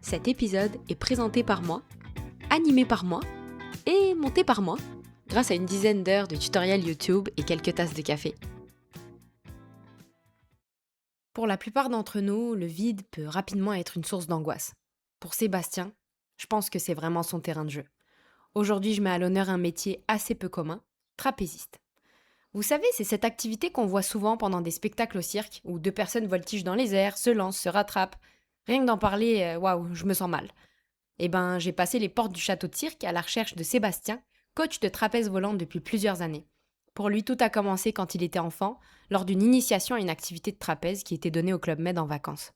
Cet épisode est présenté par moi, animé par moi et monté par moi, grâce à une dizaine d'heures de tutoriels YouTube et quelques tasses de café. Pour la plupart d'entre nous, le vide peut rapidement être une source d'angoisse. Pour Sébastien, je pense que c'est vraiment son terrain de jeu. Aujourd'hui, je mets à l'honneur un métier assez peu commun, trapéziste. Vous savez, c'est cette activité qu'on voit souvent pendant des spectacles au cirque, où deux personnes voltigent dans les airs, se lancent, se rattrapent. Rien que d'en parler, waouh, je me sens mal. Eh ben, j'ai passé les portes du château de cirque à la recherche de Sébastien, coach de trapèze volant depuis plusieurs années. Pour lui, tout a commencé quand il était enfant, lors d'une initiation à une activité de trapèze qui était donnée au Club Med en vacances.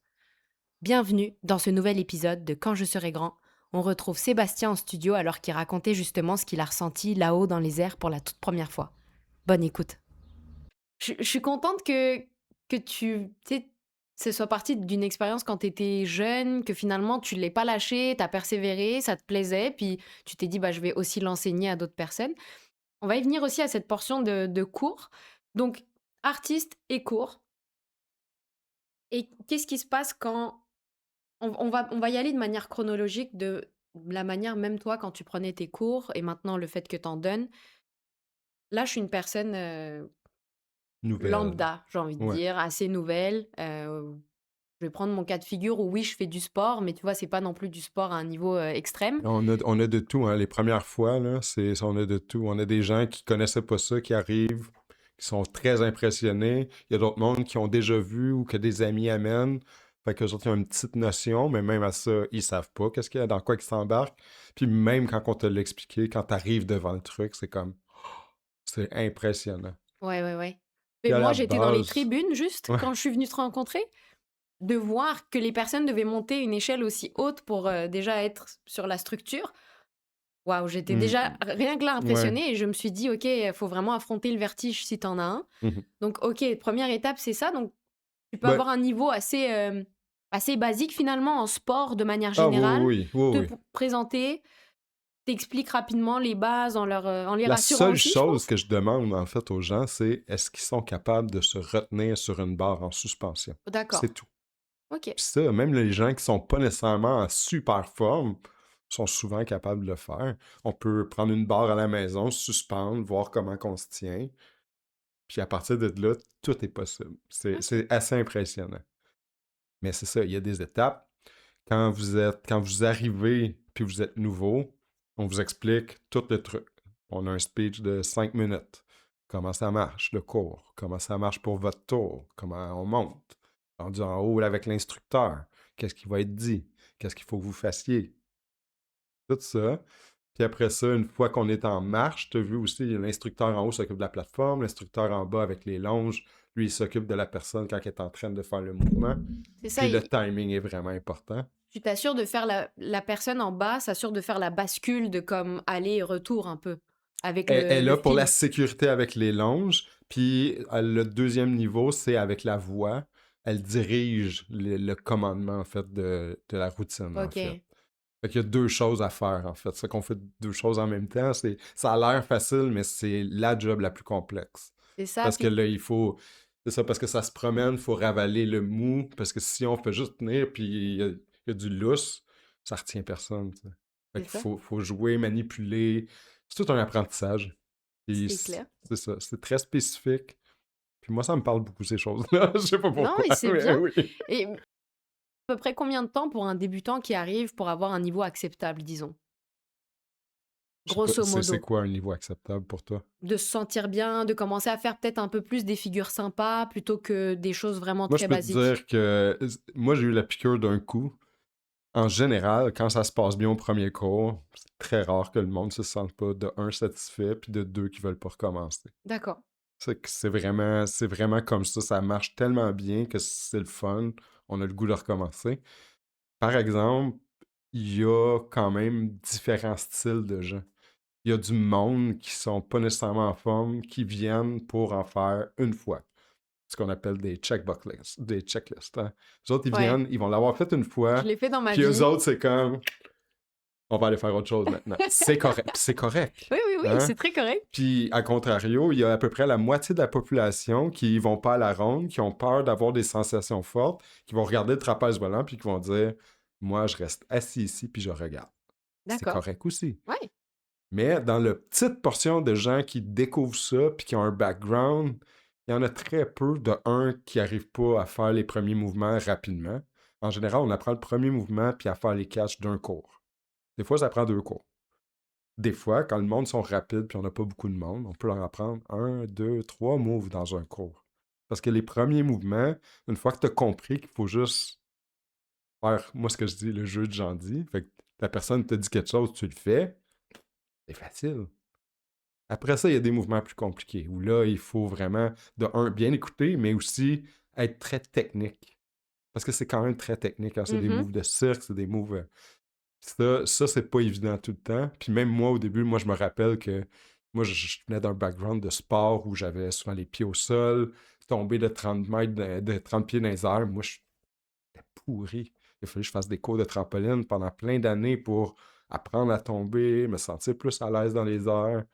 Bienvenue dans ce nouvel épisode de Quand je serai grand. On retrouve Sébastien en studio alors qu'il racontait justement ce qu'il a ressenti là-haut dans les airs pour la toute première fois. Bonne écoute. Je suis contente que tu sais, ce soit parti d'une expérience quand tu étais jeune, que finalement tu l'aies pas lâché, tu as persévéré, ça te plaisait, puis tu t'es dit bah, je vais aussi l'enseigner à d'autres personnes. On va y venir aussi à cette portion de cours. Donc, artiste et cours. Et qu'est-ce qui se passe quand on va y aller de manière chronologique de la manière, même toi, quand tu prenais tes cours et maintenant le fait que tu en donnes. Là, je suis une personne Nouvelle. lambda, j'ai envie de Ouais. dire, assez nouvelle. Je vais prendre mon cas de figure où oui, je fais du sport, mais tu vois, c'est pas non plus du sport à un niveau extrême. On a de tout, hein. Les premières fois, là, on a de tout. On a des gens qui connaissaient pas ça, qui arrivent, qui sont très impressionnés. Il y a d'autres mondes qui ont déjà vu ou que des amis amènent. Fait qu'eux autres, ils ont une petite notion, mais même à ça, ils savent pas qu'est-ce qu'il y a, dans quoi ils s'embarquent. Puis même quand on te l'a expliqué, quand tu arrives devant le truc, c'est comme, c'est impressionnant. Ouais, ouais, ouais. Mais Puis à moi, la j'étais dans les base, tribunes juste ouais. quand je suis venue te rencontrer, de voir que les personnes devaient monter une échelle aussi haute pour déjà être sur la structure. Waouh, j'étais Mm, déjà rien que là ouais. impressionnée et je me suis dit, ok, il faut vraiment affronter le vertige si t'en as un. Mhm. Donc, ok, première étape, c'est ça. Donc, tu peux Ben, avoir un niveau assez basique finalement en sport de manière ah oui, générale, oui, oui, te oui. présenter, t'expliques rapidement les bases en les La rassurant seule aussi, je chose pense. que je demande en fait aux gens, c'est est-ce qu'ils sont capables de se retenir sur une barre en suspension? D'accord. C'est tout. Ok. Puis ça, même les gens qui sont pas nécessairement en super forme sont souvent capables de le faire. On peut prendre une barre à la maison, suspendre, voir comment on se tient. Puis à partir de là, tout est possible. Ok. C'est assez impressionnant. Mais c'est ça, il y a des étapes. Quand vous arrivez puis vous êtes nouveau, on vous explique tout le truc. On a un speech de 5 minutes. Comment ça marche, le cours? Comment ça marche pour votre tour? Comment on monte? Rendu en haut là, avec l'instructeur. Qu'est-ce qui va être dit? Qu'est-ce qu'il faut que vous fassiez? Tout ça. Puis après ça, une fois qu'on est en marche, tu as vu aussi, l'instructeur en haut s'occupe de la plateforme, l'instructeur en bas avec les longes, lui, il s'occupe de la personne quand elle est en train de faire le mouvement. C'est ça. Puis le timing est vraiment important. Tu t'assures de faire la personne en bas, s'assure de faire la bascule de comme aller et retour un peu avec Elle est le là pour la fil. sécurité avec les longes. Puis le deuxième niveau, c'est avec la voix. Elle dirige le commandement, en fait, de la routine, en fait. Ok. Fait qu'il y a deux choses à faire, en fait. C'est qu'on fait deux choses en même temps. Ça a l'air facile, mais c'est la job la plus complexe. C'est ça. Parce que Puis là, il faut... C'est ça, parce que ça se promène, il faut ravaler le mou. Parce que si on fait juste tenir, puis il y a du lousse, ça retient personne, tu sais. Fait c'est qu'il ça. faut jouer, manipuler. C'est tout un apprentissage. Puis C'est clair. c'est ça, c'est très spécifique. Puis moi, ça me parle beaucoup, ces choses-là. Je sais pas Non, pourquoi. mais c'est Mais bien. oui. Et à peu près combien de temps pour un débutant qui arrive pour avoir un niveau acceptable, disons? Je sais pas, Grosso c'est modo. quoi un niveau acceptable pour toi? De se sentir bien, de commencer à faire peut-être un peu plus des figures sympas plutôt que des choses vraiment Moi, je très peux te basiques. dire que moi, j'ai eu la piqûre d'un coup. En général, quand ça se passe bien au premier cours, c'est très rare que le monde se sente pas de un satisfait puis de deux qui veulent pas recommencer. D'accord. C'est vraiment comme ça marche tellement bien que c'est le fun, on a le goût de recommencer. Par exemple, il y a quand même différents styles de gens. Il y a du monde qui sont pas nécessairement en forme, qui viennent pour en faire une fois. Ce qu'on appelle des checklists, hein. Les autres, ils Ouais. viennent, ils vont l'avoir fait une Je fois, l'ai fait dans ma puis eux vie. autres, c'est comme, on va aller faire autre chose maintenant. C'est correct, puis c'est correct, Oui, oui, oui, hein? c'est très correct. Puis, à contrario, il y a à peu près la moitié de la population qui vont pas à la ronde, qui ont peur d'avoir des sensations fortes, qui vont regarder le trapèze volant, puis qui vont dire Moi, je reste assis ici puis je regarde. C'est D'accord. correct aussi. Ouais. Mais dans la petite portion de gens qui découvrent ça puis qui ont un background, il y en a très peu de un qui n'arrivent pas à faire les premiers mouvements rapidement. En général, on apprend le premier mouvement puis à faire les catchs d'un cours. Des fois, ça prend 2 cours. Des fois, quand le monde sont rapides puis on n'a pas beaucoup de monde, on peut leur apprendre 1, 2, 3 moves dans un cours. Parce que les premiers mouvements, une fois que tu as compris qu'il faut juste faire, moi, ce que je dis, le jeu de j'en dis, fait que la personne te dit quelque chose, tu le fais, c'est facile. Après ça, il y a des mouvements plus compliqués où là, il faut vraiment, de un, bien écouter, mais aussi être très technique. Parce que c'est quand même très technique. Hein. C'est des Mhm. moves de cirque, c'est des moves. Ça c'est pas évident tout le temps. Puis même moi, au début, moi, je me rappelle que moi, je venais d'un background de sport où j'avais souvent les pieds au sol, tomber de 30 mètres, de 30 pieds dans les airs. Moi, j'étais pourri. Il a fallu que je fasse des cours de trampoline pendant plein d'années pour apprendre à tomber, me sentir plus à l'aise dans les airs.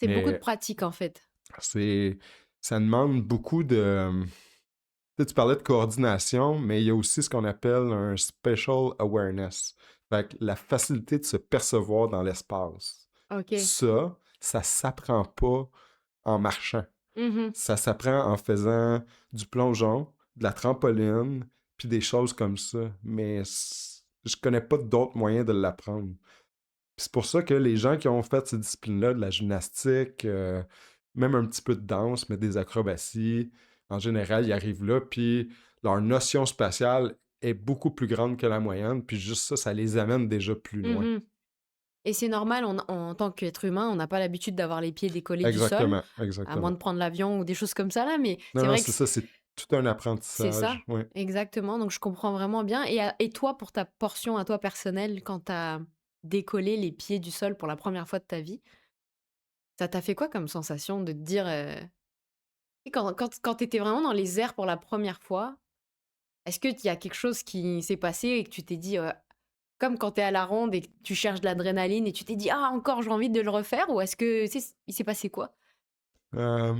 C'est beaucoup de Mais pratique en fait. c'est, ça demande beaucoup de. Tu parlais de coordination, mais il y a aussi ce qu'on appelle un special awareness. Fait que la facilité de se percevoir dans l'espace. Ok. Ça s'apprend pas en marchant. Mhm. Ça s'apprend en faisant du plongeon, de la trampoline, puis des choses comme ça. Mais je connais pas d'autres moyens de l'apprendre. C'est pour ça que les gens qui ont fait ces disciplines-là, de la gymnastique, même un petit peu de danse, mais des acrobaties, en général, ils arrivent là, puis leur notion spatiale est beaucoup plus grande que la moyenne, puis juste ça, ça les amène déjà plus loin. Mhm. Et c'est normal, en tant qu'être humain, on n'a pas l'habitude d'avoir les pieds décollés du sol, Exactement, à moins exactement. de prendre l'avion ou des choses comme ça là, mais Non, c'est non, vrai que c'est ça, c'est tout un c'est ça, apprentissage. Oui. exactement, donc je comprends vraiment bien. Et toi, pour ta portion à toi personnelle, quand tu as décollé les pieds du sol pour la première fois de ta vie, ça t'a fait quoi comme sensation de te dire, et quand tu étais vraiment dans les airs pour la première fois, est-ce qu'il y a quelque chose qui s'est passé et que tu t'es dit, comme quand tu es à la ronde et que tu cherches de l'adrénaline et tu t'es dit: «Ah encore, j'ai envie de le refaire» ou est-ce que tu sais, il s'est passé quoi? Euh,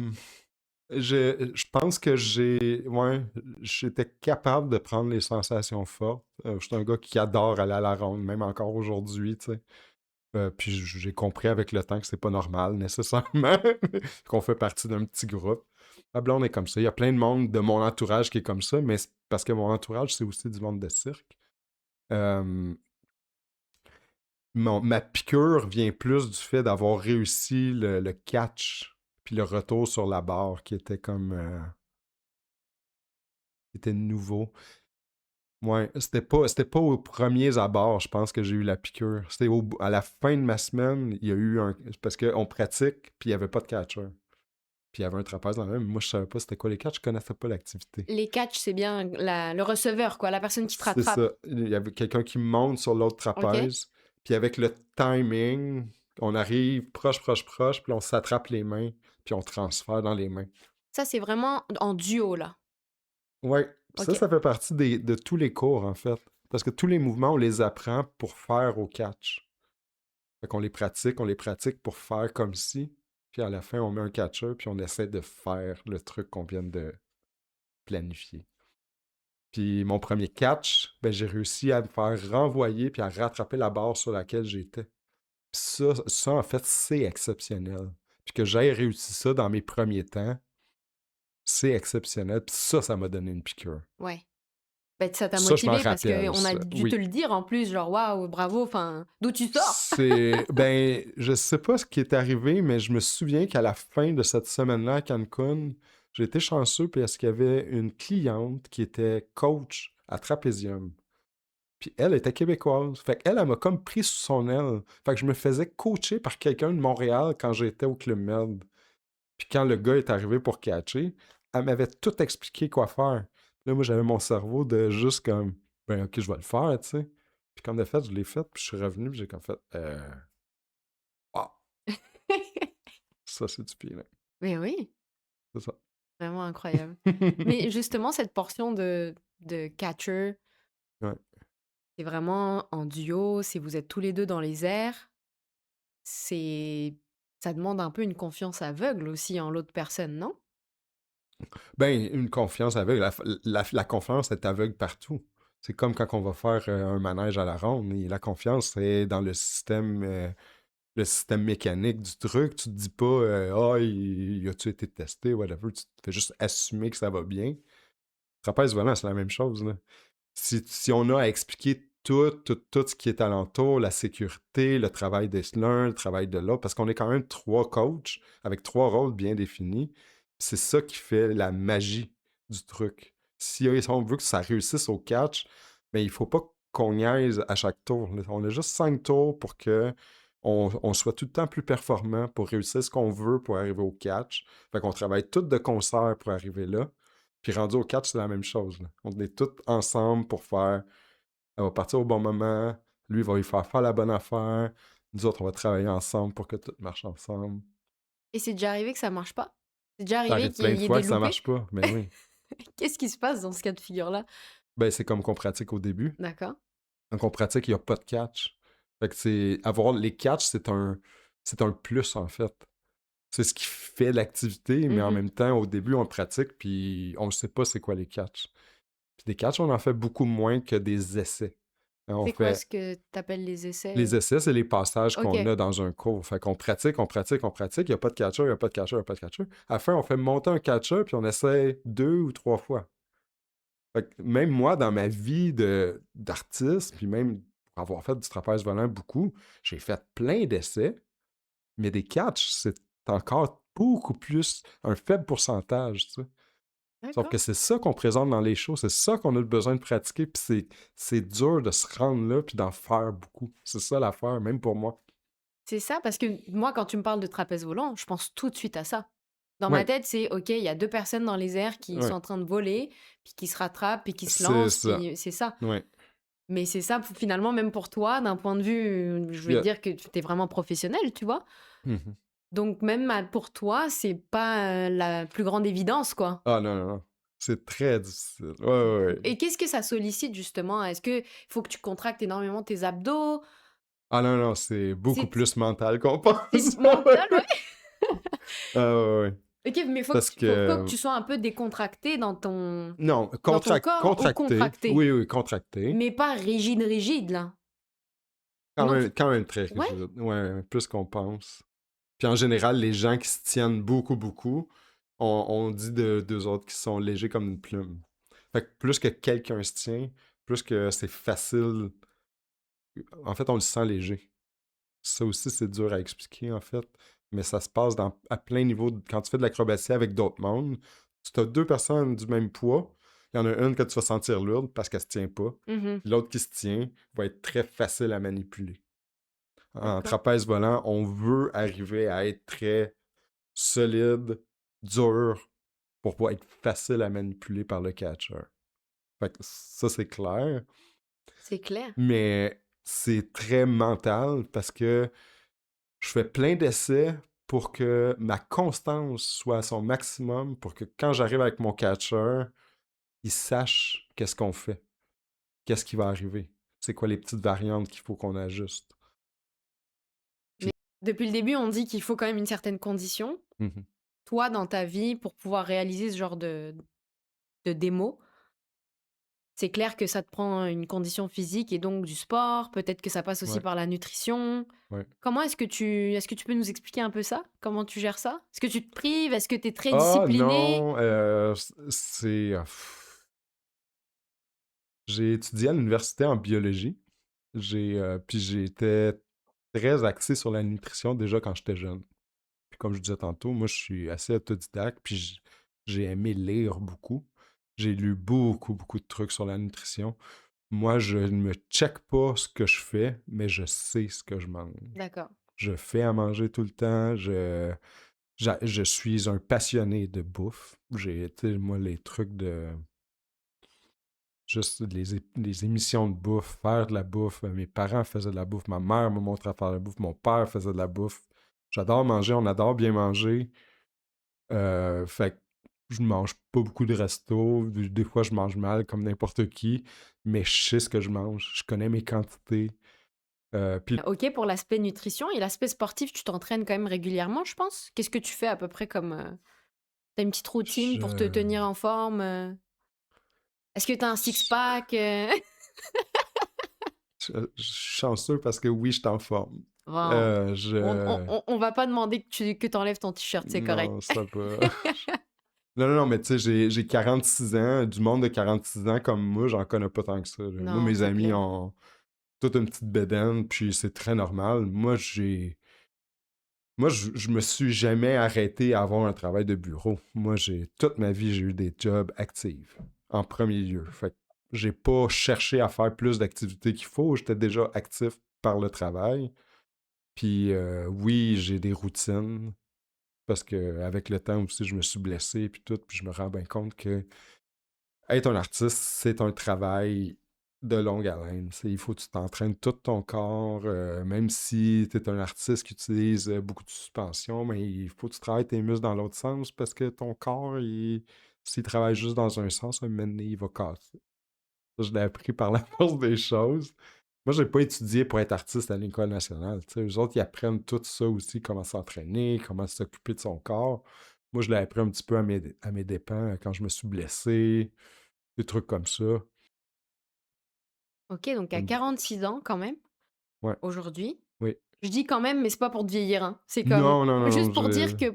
je pense que ouais, j'étais capable de prendre les sensations fortes. Je suis un gars qui adore aller à la ronde, même encore aujourd'hui, tu sais. Puis j'ai compris avec le temps que c'est pas normal nécessairement, qu'on fait partie d'un petit groupe. Ma blonde est comme ça. Il y a plein de monde de mon entourage qui est comme ça, mais c'est parce que mon entourage, c'est aussi du monde de cirque. Euh, ma piqûre vient plus du fait d'avoir réussi le catch puis le retour sur la barre qui était comme qui était nouveau. Ouais, c'était pas aux premiers abords, je pense que j'ai eu la piqûre. C'était à la fin de ma semaine, il y a eu un. Parce qu'on pratique, puis il n'y avait pas de catcher. Puis il y avait un trapèze dans le même. Moi, je savais pas c'était quoi les catchs, je connaissais pas l'activité. Les catchs, c'est bien le receveur quoi, la personne qui te C'est rattrape. ça. Il y avait quelqu'un qui monte sur l'autre OK. trapèze, puis avec le timing, on arrive proche, proche, proche, puis on s'attrape les mains, puis on transfère dans les mains. Ça, c'est vraiment en duo là? Ouais, puis ça, OK. ça fait partie de tous les cours, en fait. Parce que tous les mouvements, on les apprend pour faire au catch. Fait qu'on on les pratique pour faire comme si, puis à la fin, on met un catcher, puis on essaie de faire le truc qu'on vient de planifier. Puis mon premier catch, ben, j'ai réussi à me faire renvoyer puis à rattraper la barre sur laquelle j'étais. Puis ça, en fait, c'est exceptionnel. Puis que j'aie réussi ça dans mes premiers temps, c'est exceptionnel. Puis ça m'a donné une piqûre. Ouais. Ben ça t'a Ça, je m'en motivé parce rappelle, qu'on a ça. dû te Oui. le dire en plus, genre: «Waouh, bravo, enfin, d'où tu sors?» Ben, je sais pas ce qui est arrivé, mais je me souviens qu'à la fin de cette semaine-là à Cancun, j'ai été chanceux parce qu'il y avait une cliente qui était coach à Trapézium. Puis elle était québécoise. Fait qu'elle, elle m'a comme pris sous son aile. Fait que je me faisais coacher par quelqu'un de Montréal quand j'étais au Club Med. Puis quand le gars est arrivé pour catcher, elle m'avait tout expliqué quoi faire. Là, moi, j'avais mon cerveau de juste comme, ben ok, je vais le faire, tu sais. Puis comme de fait, je l'ai fait, puis je suis revenu, puis j'ai comme fait, ah, ça c'est du pied, là. Mais oui, C'est ça. vraiment incroyable. Mais justement, cette portion de catcher, Ouais. c'est vraiment en duo, c'est vous êtes tous les 2 dans les airs. C'est ça demande un peu une confiance aveugle aussi en l'autre personne, non? Ben, une confiance aveugle. La confiance est aveugle partout. C'est comme quand on va faire un manège à la ronde. Et la confiance, c'est dans le système mécanique du truc. Tu te dis pas, a-tu été testé, whatever. Tu te fais juste assumer que ça va bien. Trapèze volant, c'est la même chose, là. Si on a à expliquer tout ce qui est alentour, la sécurité, le travail de l'un, le travail de l'autre, parce qu'on est quand même 3 coachs avec 3 rôles bien définis. C'est ça qui fait la magie du truc. Si on veut que ça réussisse au catch, ben, il faut pas qu'on niaise à chaque tour. On a juste 5 tours pour que on soit tout le temps plus performant pour réussir ce qu'on veut pour arriver au catch. Fait qu'on travaille tout de concert pour arriver là. Puis rendu au catch, c'est la même chose, là. On est tous ensemble pour faire. Elle va partir au bon moment. Lui, il va lui faire la bonne affaire. Nous autres, on va travailler ensemble pour que tout marche ensemble. Et c'est déjà arrivé que ça marche pas? C'est déjà Ça arrivé arrive qu'il plein de y ait fois des que ça loupés? marche pas, mais oui. Qu'est-ce qui se passe dans ce cas de figure-là? Ben, c'est comme qu'on pratique au début. D'accord. Donc, on pratique, il n'y a pas de catch. Fait que c'est. Avoir les catchs, c'est un plus, en fait. C'est ce qui fait l'activité, mais en Mmh. même temps, au début, on le pratique, puis on ne sait pas c'est quoi les catchs. Puis des catchs, on en fait beaucoup moins que des essais. Hein, on C'est quoi fait ce que tu appelles les les essais? essais, c'est les passages qu'on OK. a dans un cours. Fait qu'on pratique, on pratique, on pratique. Il n'y a pas de catcher, il n'y a pas de catcher, il n'y a pas de catcher. À la fin, on fait monter un catcher, puis on essaie 2 ou 3 fois. Fait que même moi, dans ma vie d'artiste, puis même pour avoir fait du trapèze volant beaucoup, j'ai fait plein d'essais, mais des catchs, c'est encore beaucoup plus un faible pourcentage, tu sais. Sauf D'accord. que c'est ça qu'on présente dans les shows, c'est ça qu'on a besoin de pratiquer, puis c'est dur de se rendre là, puis d'en faire beaucoup. C'est ça l'affaire, même pour moi. C'est ça, parce que moi, quand tu me parles de trapèze volant, je pense tout de suite à ça. Dans ma Ouais, tête, c'est OK, il y a 2 personnes dans les airs qui sont ouais, en train de voler, puis qui se rattrapent, puis qui se c'est lancent, ça. puis c'est ça. Ouais. Mais c'est ça, finalement, même pour toi, d'un point de vue, je Il vais y a- dire que tu es vraiment professionnel, tu vois? Mhm. Donc même pour toi, c'est pas, la plus grande évidence, quoi. Ah non, non, non. C'est très difficile. Ouais, ouais, ouais. Et qu'est-ce que ça sollicite justement? Est-ce que faut que tu contractes énormément tes abdos? Ah non, non, c'est beaucoup C'est plus mental qu'on c'est pense. mental, ouais? Ah ouais, ouais. OK, mais faut que Parce tu faut que que tu sois un peu décontracté non, dans ton corps ou contracté. contracté? Oui, oui, contracté. Mais pas rigide, rigide, là? Non, tu Quand même très ouais? rigide. Ouais, plus qu'on pense. Puis en général, les gens qui se tiennent beaucoup, beaucoup, on dit d'eux autres qui sont légers comme une plume. Fait que plus que quelqu'un se tient, plus que c'est facile. En fait, on le sent léger. Ça aussi, c'est dur à expliquer, en fait. Mais ça se passe à plein niveau. Quand tu fais de l'acrobatie avec d'autres mondes, tu as 2 personnes du même poids. Il y en a une que tu vas sentir lourde parce qu'elle se tient pas. Mmh. L'autre qui se tient va être très facile à manipuler. En D'accord. trapèze volant, on veut arriver à être très solide, dur, pour pouvoir être facile à manipuler par le catcher. Fait que ça, c'est clair. C'est clair. Mais c'est très mental parce que je fais plein d'essais pour que ma constance soit à son maximum, pour que quand j'arrive avec mon catcher, il sache qu'est-ce qu'on fait, qu'est-ce qui va arriver, c'est quoi les petites variantes qu'il faut qu'on ajuste. Mais Puis, depuis le début, on dit qu'il faut quand même une certaine condition. mhm, Toi, dans ta vie, pour pouvoir réaliser ce genre de démo, c'est clair que ça te prend une condition physique et donc du sport, peut-être que ça passe aussi ouais, par la nutrition. ouais. Comment est-ce que tu peux nous expliquer un peu ça? Comment tu gères ça? Est-ce que tu te prives? Est-ce que tu es très Ah discipliné? non, c'est... j'ai étudié à l'université en biologie. Puis j'étais très axé sur la nutrition déjà quand j'étais jeune. Puis comme je disais tantôt, moi je suis assez autodidacte, puis j'ai aimé lire beaucoup. J'ai lu beaucoup, beaucoup de trucs sur la nutrition. Moi, je ne me check pas ce que je fais, mais je sais ce que je mange. D'accord. Je fais à manger tout le temps. Je suis un passionné de bouffe. J'ai été, moi, les trucs de juste les émissions de bouffe, faire de la bouffe. Mes parents faisaient de la bouffe, ma mère me montrait à faire de la bouffe, mon père faisait de la bouffe. J'adore manger, on adore bien manger. Fait que je mange pas beaucoup de resto. Des fois, je mange mal comme n'importe qui, mais je sais ce que je mange. Je connais mes quantités. Puis OK pour l'aspect nutrition et l'aspect sportif, tu t'entraînes quand même régulièrement, je pense? Qu'est-ce que tu fais à peu près comme, tu une petite routine pour te je... tenir en forme? Est-ce que tu as un six je- pack? Je suis chanceux parce que oui, je suis en forme. Bon, Euh, je... on va pas demander que t'enlèves ton t-shirt, c'est correct. Non, ça va. Non, non, non, mais tu sais, j'ai 46 ans. Du monde de 46 ans comme moi, j'en connais pas tant que ça, là. Moi, Non, mes c'est amis clair. ont toute une petite bédaine, puis c'est très normal. Je me suis jamais arrêté à avoir un travail de bureau. Moi, toute ma vie, j'ai eu des jobs actifs, en premier lieu. Fait que j'ai pas cherché à faire plus d'activités qu'il faut. J'étais déjà actif par le travail. Puis oui, j'ai des routines, parce que avec le temps aussi, je me suis blessé, puis tout, puis je me rends bien compte que être un artiste, c'est un travail de longue haleine. Il faut que tu t'entraînes tout ton corps, même si tu es un artiste qui utilise beaucoup de suspension, mais il faut que tu travailles tes muscles dans l'autre sens parce que ton corps, s'il travaille juste dans un sens, un moment donné, il va casser. Ça, je l'ai appris par la force des choses. Moi, j'ai pas étudié pour être artiste à l'École nationale. Tu sais, eux autres, ils apprennent tout ça aussi, comment s'entraîner, comment s'occuper de son corps. Moi, je l'ai appris un petit peu à mes dépens quand je me suis blessé, des trucs comme ça. Ok, donc à Comme- 46 ans quand même, Ouais, aujourd'hui. oui. Je dis quand même, mais c'est pas pour te vieillir, hein. C'est comme Non, non, non, non, juste pour dire que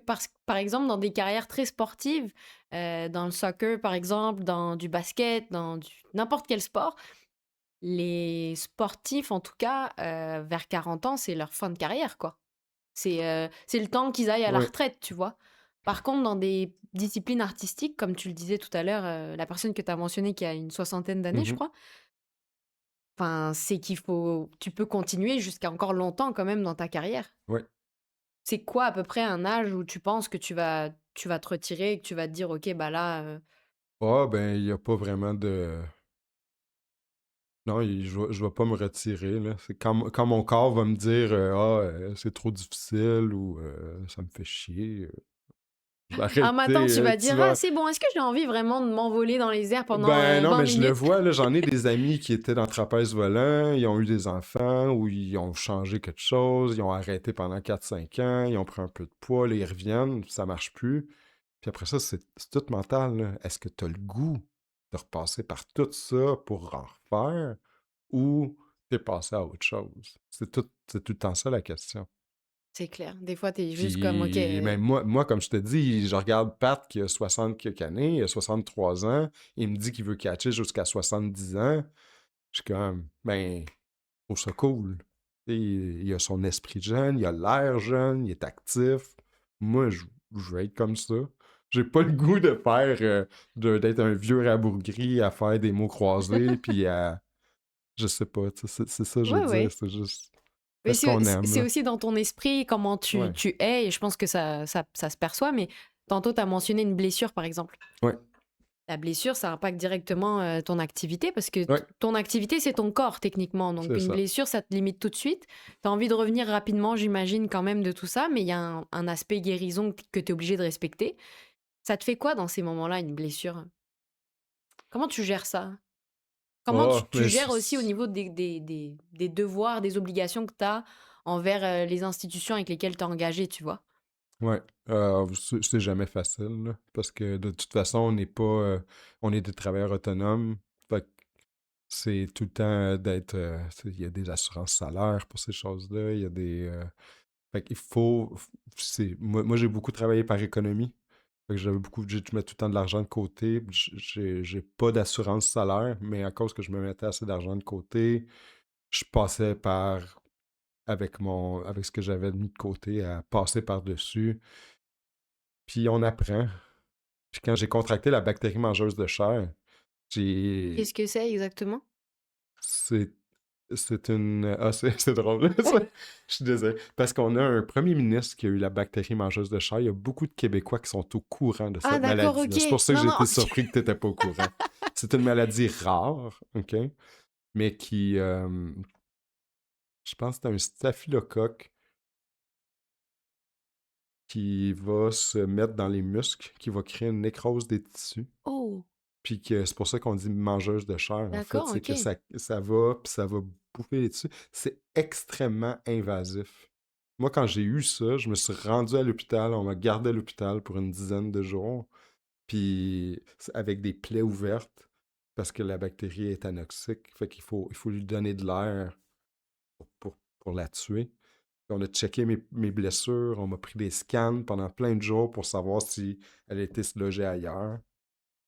par exemple, dans des carrières très sportives, dans le soccer par exemple, dans du basket, dans n'importe quel sport, les sportifs en tout cas, vers 40 ans, c'est leur fin de carrière, quoi. C'est le temps qu'ils aillent à la Ouais. retraite, tu vois? Par contre, dans des disciplines artistiques, comme tu le disais tout à l'heure, la personne que tu as mentionnée qui a une soixantaine d'années, je Mhm. crois, enfin, c'est qu'il faut tu peux continuer jusqu'à encore longtemps quand même dans ta carrière. Ouais. C'est quoi à peu près un âge où tu penses que tu vas te retirer et que tu vas te dire: «OK, bah là, Ah, ben, il n'y a pas vraiment de. Non, je vais pas me retirer, là. C'est quand mon corps va me dire c'est trop difficile ou ça me fait chier, je vais un matin, arrêter. tu vas Tu dire: "Ah vas. c'est bon, est-ce que j'ai envie vraiment de m'envoler dans les airs pendant, Ben non, 20 mais je le minutes?" vois, là, j'en ai des amis qui étaient dans trapèze volant, ils ont eu des enfants ou ils ont changé quelque chose, ils ont arrêté pendant 4 5 ans, ils ont pris un peu de poids, là, ils reviennent, ça marche plus. Puis après ça, c'est tout mental, là. Est-ce que tu as le goût de repasser par tout ça pour en refaire ou t'es passé à autre chose? C'est tout le temps ça la question. C'est clair. Des fois, tu es juste comme: «OK, Puis même moi, comme je te dis, je regarde Pat qui a 60 quelques années, il a 63 ans, il me dit qu'il veut catcher jusqu'à 70 ans. Je suis comme, ben, je trouve ça cool. Tu sais, il a son esprit jeune, il a l'air jeune, il est actif. Moi, je veux être comme ça. J'ai pas le goût de faire, d'être un vieux rabougri à faire des mots croisés, puis à, je sais pas, tu sais, c'est ça que je veux ouais, dire, ouais». c'est juste, Mais est-ce qu'on aime, c'est là? aussi dans ton esprit comment tu Ouais, tu es et je pense que ça se perçoit, mais tantôt tu as mentionné une blessure, par exemple. ouais, La blessure, ça impacte directement, ton activité parce que ouais, ton activité, c'est ton corps techniquement. Donc c'est une ça. blessure, ça te limite tout de suite. Tu as envie de revenir rapidement, j'imagine, quand même de tout ça, mais il y a un aspect guérison que tu es obligé de respecter. Ça te fait quoi dans ces moments-là, une blessure? Comment tu gères ça? Comment tu Oh, tu gères aussi au niveau des devoirs, des obligations que tu as envers, les institutions avec lesquelles tu es engagé, tu vois? ouais, c'est jamais facile, là, parce que de toute façon, on est des travailleurs autonomes. Fait que c'est tout le temps d'être. Tu sais, il y a des assurances salaires pour ces choses-là. Il y a des. Fait qu'il faut. Moi, j'ai beaucoup travaillé par économie. Fait que je mets tout le temps de l'argent de côté. J'ai pas d'assurance salaire, mais à cause que je me mettais assez d'argent de côté, je passais avec ce que j'avais mis de côté, à passer par-dessus. Puis on apprend. Puis quand j'ai contracté la bactérie mangeuse de chair, j'ai. Qu'est-ce que c'est exactement? C'est. C'est une. Ah, c'est drôle. Ça. Je suis désolé. Parce qu'on a un premier ministre qui a eu la bactérie mangeuse de chair. Il y a beaucoup de Québécois qui sont au courant de Ah cette d'accord, maladie-là. OK. C'est pour ça que Non, j'ai non. été surpris que tu n'étais pas au courant. C'est une maladie rare, OK? Mais qui. Je pense que c'est un staphylocoque qui va se mettre dans les muscles, qui va créer une nécrose des tissus. Oh! Puis que c'est pour ça qu'on dit mangeuse de chair, en fait. D'accord, C'est que OK. ça va, puis ça va bouffer les tissus. C'est extrêmement invasif. Moi, quand j'ai eu ça, je me suis rendu à l'hôpital. On m'a gardé à l'hôpital pour une dizaine de jours. Puis avec des plaies ouvertes. parce que la bactérie est anoxique. Fait qu'il faut lui donner de l'air pour la tuer. On a checké mes blessures, on m'a pris des scans pendant plein de jours pour savoir si elle était se loger ailleurs.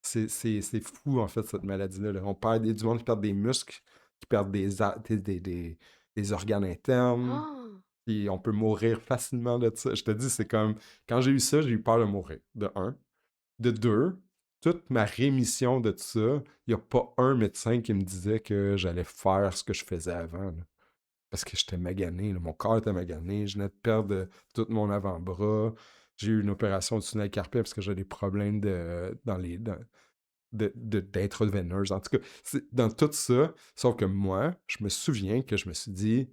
C'est fou, en fait, cette maladie-là. Là. On perd du monde qui perd des muscles, qui perdent des organes internes, Oh! puis on peut mourir facilement de ça. Je te dis, c'est comme, quand j'ai eu ça, j'ai eu peur de mourir, de un. De deux, toute ma rémission de tout ça, il n'y a pas un médecin qui me disait que j'allais faire ce que je faisais avant. Là. Parce que j'étais magané, là. Mon corps était magané, je venais de perdre tout mon avant-bras. J'ai eu une opération du tunnel carpien parce que j'ai des problèmes d'intraveineuse. En tout cas, dans tout ça, sauf que moi, je me souviens que je me suis dit,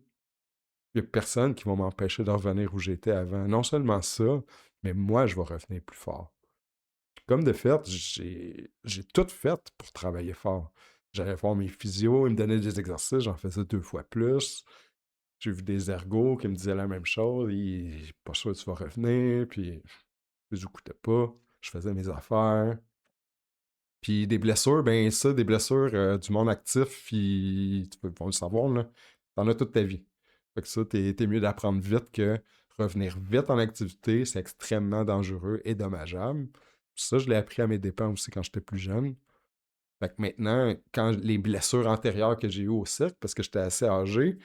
il n'y a personne qui va m'empêcher de revenir où j'étais avant. Non seulement ça, mais moi, je vais revenir plus fort. Comme de fait, j'ai tout fait pour travailler fort. J'allais voir mes physios, ils me donnaient des exercices, j'en faisais 2 fois plus. J'ai vu des ergots qui me disaient la même chose. Pas sûr que tu vas revenir. Puis, je n'écoutais pas. Je faisais mes affaires. Puis, des blessures, ben ça, des blessures du monde actif, ils vont le savoir, là. T'en as toute ta vie. Fait que ça, t'es mieux d'apprendre vite que revenir vite en activité, c'est extrêmement dangereux et dommageable. Ça, je l'ai appris à mes dépens aussi quand j'étais plus jeune. Fait que maintenant, quand les blessures antérieures que j'ai eues au cirque, parce que j'étais assez âgé,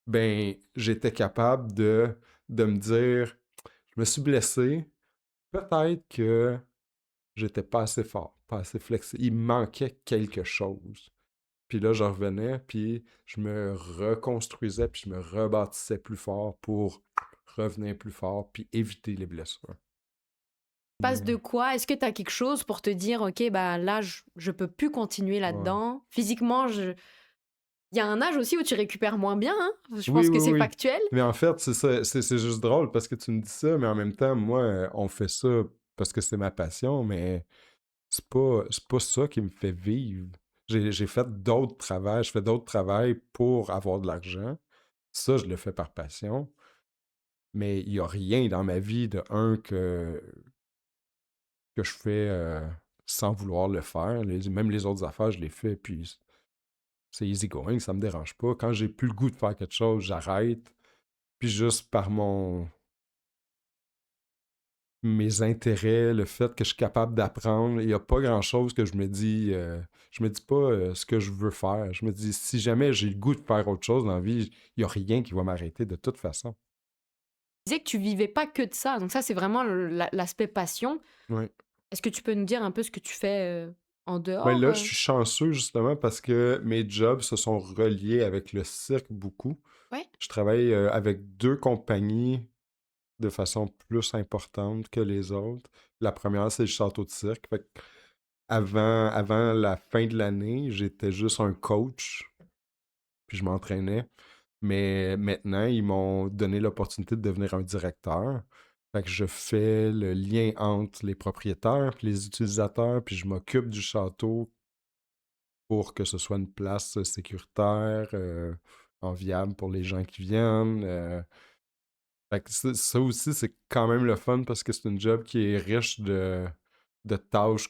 ben, j'étais capable de me dire, je me suis blessé, peut-être que j'étais pas assez fort, pas assez flexible. Il me manquait quelque chose. Puis là, je revenais, puis je me reconstruisais, puis je me rebâtissais plus fort pour revenir plus fort, puis éviter les blessures. Passe de Mais, quoi? Est-ce que tu as quelque chose pour te dire: «OK, bah, là, je peux plus continuer ouais. là-dedans?» Physiquement, je il y a un âge aussi où tu récupères moins bien, hein? Je Oui, pense oui, que c'est oui. factuel. Mais en fait, c'est ça, c'est juste drôle parce que tu me dis ça, mais en même temps, moi, on fait ça parce que c'est ma passion, mais c'est pas ça qui me fait vivre. J'ai fait d'autres travails, je fais d'autres travails pour avoir de l'argent. Ça, je le fais par passion. Mais il n'y a rien dans ma vie de un que je fais sans vouloir le faire. Même les autres affaires, je les fais, puis c'est easy going, ça me dérange pas. Quand j'ai plus le goût de faire quelque chose, j'arrête. Puis juste par mes intérêts, le fait que je suis capable d'apprendre, il n'y a pas grand-chose que je me dis pas ce que je veux faire. Je me dis, si jamais j'ai le goût de faire autre chose dans la vie, il n'y a rien qui va m'arrêter de toute façon. Tu disais que tu vivais pas que de ça, donc ça, c'est vraiment l'aspect passion. Ouais. Est-ce que tu peux nous dire un peu ce que tu fais, en Ben dehors, là, je suis chanceux justement parce que mes jobs se sont reliés avec le cirque beaucoup. Ouais? Je travaille avec 2 compagnies de façon plus importante que les autres. La première, c'est le château de cirque. Fait que avant la fin de l'année, j'étais juste un coach, puis je m'entraînais. Mais maintenant, ils m'ont donné l'opportunité de devenir un directeur. Fait que je fais le lien entre les propriétaires puis les utilisateurs, puis je m'occupe du château pour que ce soit une place sécuritaire, enviable pour les gens qui viennent. Fait que ça aussi, c'est quand même le fun parce que c'est une job qui est riche de tâches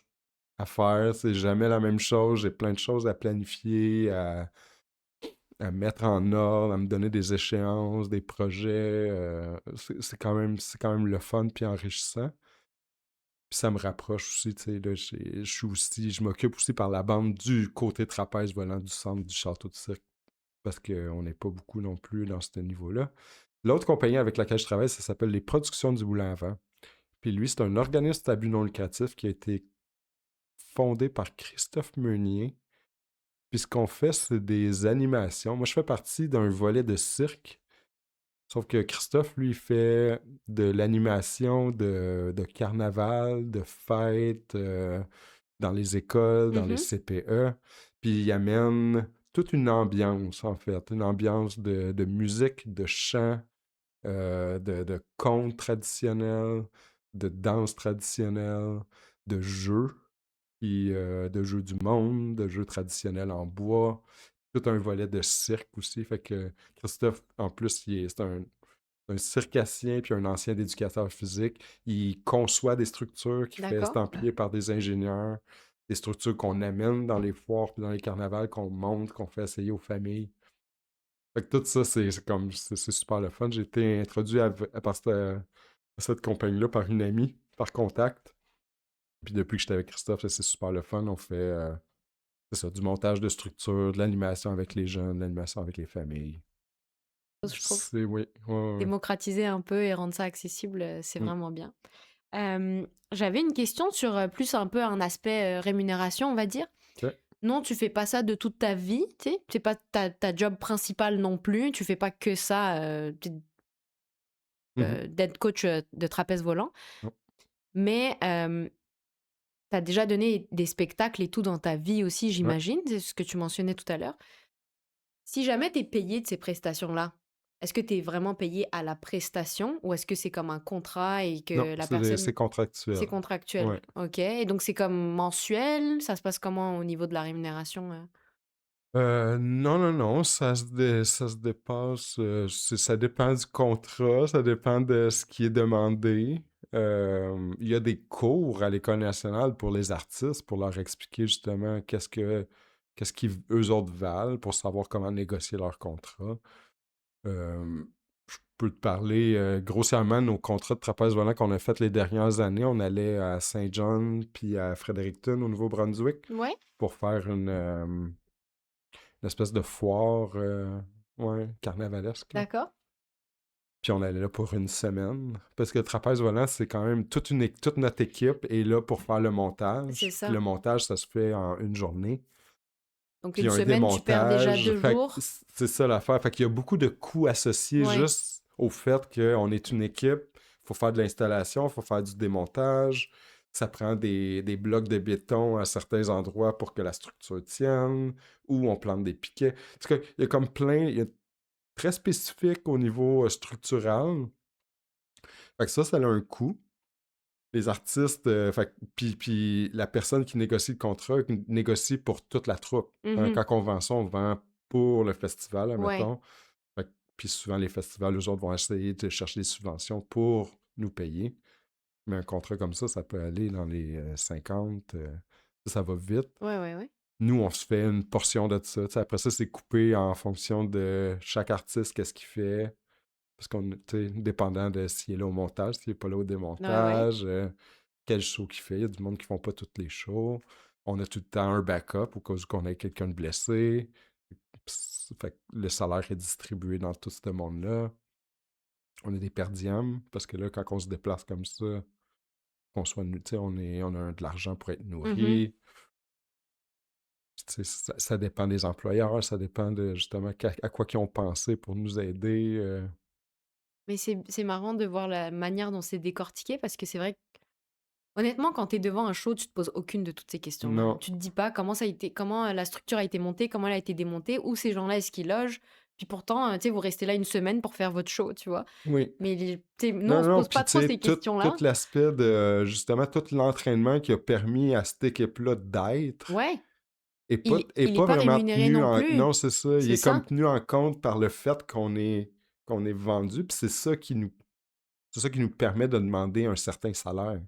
à faire. C'est jamais la même chose. J'ai plein de choses à planifier, à mettre en ordre, à me donner des échéances, des projets. C'est quand même le fun puis enrichissant. Puis ça me rapproche aussi, tu sais, là, je m'occupe aussi par la bande du côté trapèze volant du centre du château de cirque parce qu'on n'est pas beaucoup non plus dans ce niveau-là. L'autre compagnie avec laquelle je travaille, ça s'appelle les Productions du Moulin à Vent. Puis lui, c'est un organisme à but non lucratif qui a été fondé par Christophe Meunier. Puis ce qu'on fait, c'est des animations. Moi, je fais partie d'un volet de cirque. Sauf que Christophe, lui, fait de l'animation de carnaval, de fêtes, dans les écoles, dans les Mmh. CPE. Puis il amène toute une ambiance, en fait. Une ambiance de musique, de chant, de contes traditionnels, de danse traditionnelle, de jeux, puis de jeux du monde, de jeux traditionnels en bois. Tout un volet de cirque aussi. Fait que Christophe, en plus, c'est un circassien puis un ancien éducateur physique. Il conçoit des structures qu'il fait D'accord. estampiller par des ingénieurs. des structures qu'on amène dans les foires puis dans les carnavals, qu'on montre, qu'on fait essayer aux familles. Fait que tout ça, c'est super le fun. J'ai été introduit par cette compagnie-là par une amie, par contact. Puis depuis que j'étais avec Christophe, ça, c'est super le fun. On fait c'est ça, du montage de structure, de l'animation avec les jeunes, de l'animation avec les familles. Je trouve. C'est oui, ouais, ouais, ouais. Démocratiser un peu et rendre ça accessible, c'est Mm. vraiment bien. J'avais une question sur, plus un peu un aspect, rémunération, on va dire. Ok. Non, tu fais pas ça de toute ta vie, tu sais? C'est pas ta job principale non plus, tu fais pas que ça, Mhm. d'être coach, de trapèze volant. Non. Mais, tu as déjà donné des spectacles et tout dans ta vie aussi, Ouais. j'imagine, c'est ce que tu mentionnais tout à l'heure. Si jamais tu es payé de ces prestations-là, est-ce que tu es vraiment payé à la prestation ou est-ce que c'est comme un contrat et Non, que la c'est personne contractuel. c'est contractuel? Ouais. OK, et donc c'est comme mensuel? Ça se passe comment au niveau de la rémunération, Non, non, non, ça se dépasse. Ça dépend du contrat, ça dépend de ce qui est demandé. Il y a des cours à l'École nationale pour les artistes pour leur expliquer justement qu'est-ce qu'ils eux autres valent pour savoir comment négocier leur contrat. Euh, je peux te parler grossièrement de nos contrats de trapèze volant qu'on a fait les dernières années. On allait à Saint John puis à Fredericton au Nouveau-Brunswick Ouais, pour faire une espèce de foire ouais, carnavalesque. Là. d'accord, Puis on allait là pour une semaine. Parce que le trapèze volant, c'est quand même toute notre équipe est là pour faire le c'est montage. Puis ça. le montage, ça se fait en une journée. Donc Puis une un semaine, tu perds déjà démontage. 2 Fait que jours? c'est ça l'affaire. Fait qu'il y a beaucoup de coûts associés Ouais. juste au fait qu'on est une équipe. Il faut faire de l'installation, il faut faire du démontage. Ça prend des blocs de béton à certains endroits pour que la structure tienne. Ou on plante des piquets. Parce qu'il y a comme plein. Il y a très spécifique au niveau structural. Fait que ça a un coût. Les artistes, puis la personne qui négocie le contrat négocie pour toute la troupe. Hein, Mmh. quand on vend ça, on vend pour le festival, Ouais. admettons. Puis souvent, les festivals, eux autres, vont essayer de chercher des subventions pour nous payer. Mais un contrat comme ça peut aller dans les 50. Ça va vite. Ouais, ouais, ouais. Nous, on se fait une portion de ça. T'sais, après ça, c'est coupé en fonction de chaque artiste, qu'est-ce qu'il fait. Parce qu'on, tu sais, dépendant de s'il est là au montage, s'il n'est pas là au Ouais, ouais. démontage, quel show qu'il fait. Il y a du monde qui font pas tous les shows. On a tout le temps un backup au cas où qu'on ait quelqu'un de blessé. Fait que le salaire est distribué dans tout ce monde-là. On a des per diem, parce que là, quand on se déplace comme ça, qu'on soit, tu sais, on a de l'argent pour être Mmh. nourri. Tu sais, ça dépend des employeurs, ça dépend de justement à quoi ils ont pensé pour nous aider. Mais c'est marrant de voir la manière dont c'est décortiqué parce que c'est vrai. Honnêtement, quand tu es devant un show, tu te poses aucune de toutes ces questions-là. Non. Tu te dis pas comment ça a été, comment la structure a été montée, comment elle a été démontée, où ces gens-là est-ce qu'ils logent. Puis pourtant, tu sais, vous restez là une semaine pour faire votre show, tu vois. Oui. Mais tu sais, nous, Non, on se non, pose puis pas tu trop sais, ces tout questions-là. l'aspect de, justement, tout l'entraînement qui a permis à cette équipe-là d'être Ouais, est il est pas pas vraiment rémunéré tenu non en... plus. Non, c'est ça, il C'est est comme ça. tenu en compte par le fait qu'on est vendu, puis c'est ça qui nous permet de demander un certain salaire.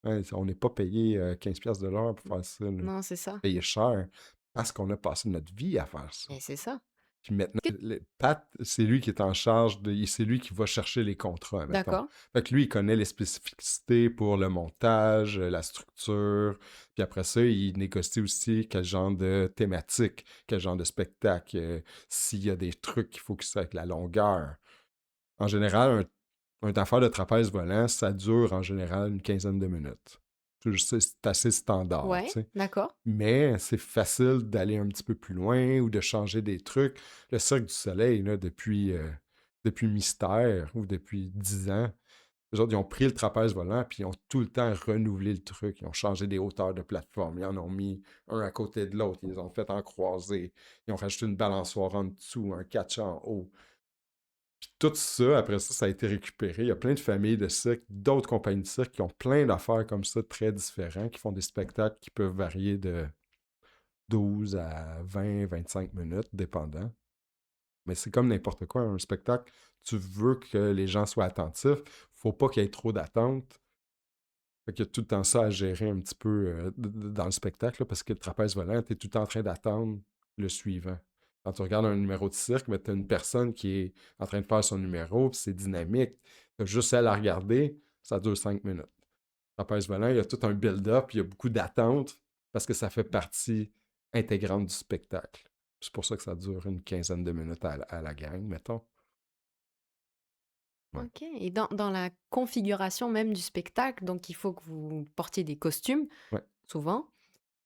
Hein, on n'est pas payé 15$ de l'heure pour faire ça, là. Non, c'est ça. Payé cher, parce qu'on a passé notre vie à faire ça. Et c'est ça. Puis maintenant, Que- Pat, c'est lui qui est en charge c'est lui qui va chercher les contrats, mettons. D'accord. Fait que lui, il connaît les spécificités pour le montage, la structure. Puis après ça, il négocie aussi quel genre de thématique, quel genre de spectacle, s'il y a des trucs qu'il faut que ça avec la longueur. En général, un affaire de trapèze volant, ça dure en général une quinzaine de minutes. C'est assez standard, tu Ouais, sais. d'accord. Mais c'est facile d'aller un petit peu plus loin ou de changer des trucs. Le Cirque du Soleil, là, depuis Mystère ou depuis 10 ans, eux autres, ils ont pris le trapèze volant puis ils ont tout le temps renouvelé le truc. Ils ont changé des hauteurs de plateforme. Ils en ont mis un à côté de l'autre. Ils les ont fait en croisée. Ils ont rajouté une balançoire en dessous, un catch en haut. Puis tout ça, après ça, ça a été récupéré. Il y a plein de familles de cirque, d'autres compagnies de cirque qui ont plein d'affaires comme ça, très différents, qui font des spectacles qui peuvent varier de 12 à 20, 25 minutes, dépendant. Mais c'est comme n'importe quoi, un spectacle. Tu veux que les gens soient attentifs. Faut pas qu'il y ait trop d'attentes. Fait qu'il y a tout le temps ça à gérer un petit peu dans le spectacle, là, parce que le trapèze volant, tu es tout le temps en train d'attendre le suivant. Quand tu regardes un numéro de cirque, tu as une personne qui est en train de faire son numéro, puis c'est dynamique. Tu as juste elle à regarder, ça dure 5 minutes. Trapèze volant, il y a tout un build-up, il y a beaucoup d'attentes, parce que ça fait partie intégrante du spectacle. C'est pour ça que ça dure une quinzaine de minutes à la gang, mettons. Ouais. OK, et dans la configuration même du spectacle, donc il faut que vous portiez des costumes, Ouais. souvent.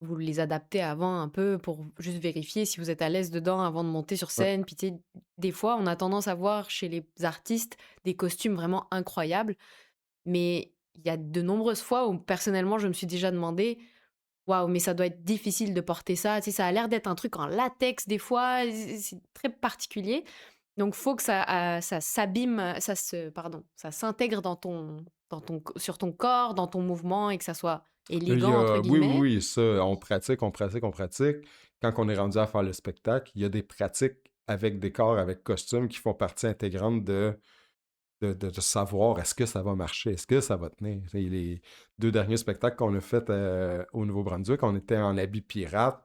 Vous les adaptez avant un peu pour juste vérifier si vous êtes à l'aise dedans avant de monter sur Ouais. scène. Puis tu sais, des fois, on a tendance à voir chez les artistes des costumes vraiment incroyables, mais il y a de nombreuses fois où personnellement, je me suis déjà demandé: «Waouh, mais ça doit être difficile de porter ça». Tu sais, ça a l'air d'être un truc en latex des fois, c'est très particulier. Donc faut que ça s'abîme, ça s'intègre sur ton corps, dans ton mouvement et que ça soit «élégant» entre Oui, oui, guillemets. oui, ça, on pratique, on pratique, on pratique. Quand on est rendu à faire le spectacle, il y a des pratiques avec décor, avec costume qui font partie intégrante de savoir est-ce que ça va marcher, est-ce que ça va tenir. Tu sais, les 2 derniers spectacles qu'on a fait au Nouveau-Brunswick, on était en habit pirate.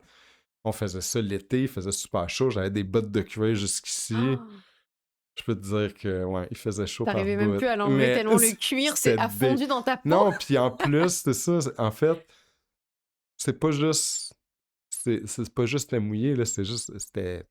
On faisait ça l'été, il faisait super chaud. J'avais des bottes de cuir jusqu'ici. Ah! Je peux te dire que, ouais, il faisait chaud par Tu même bout. plus à l'enlever Mais tellement le cuir c'est c'était a des... fondu dans ta peau. Non, puis en plus, c'est ça. En fait, c'est pas juste... C'est pas juste le mouillé, là. C'était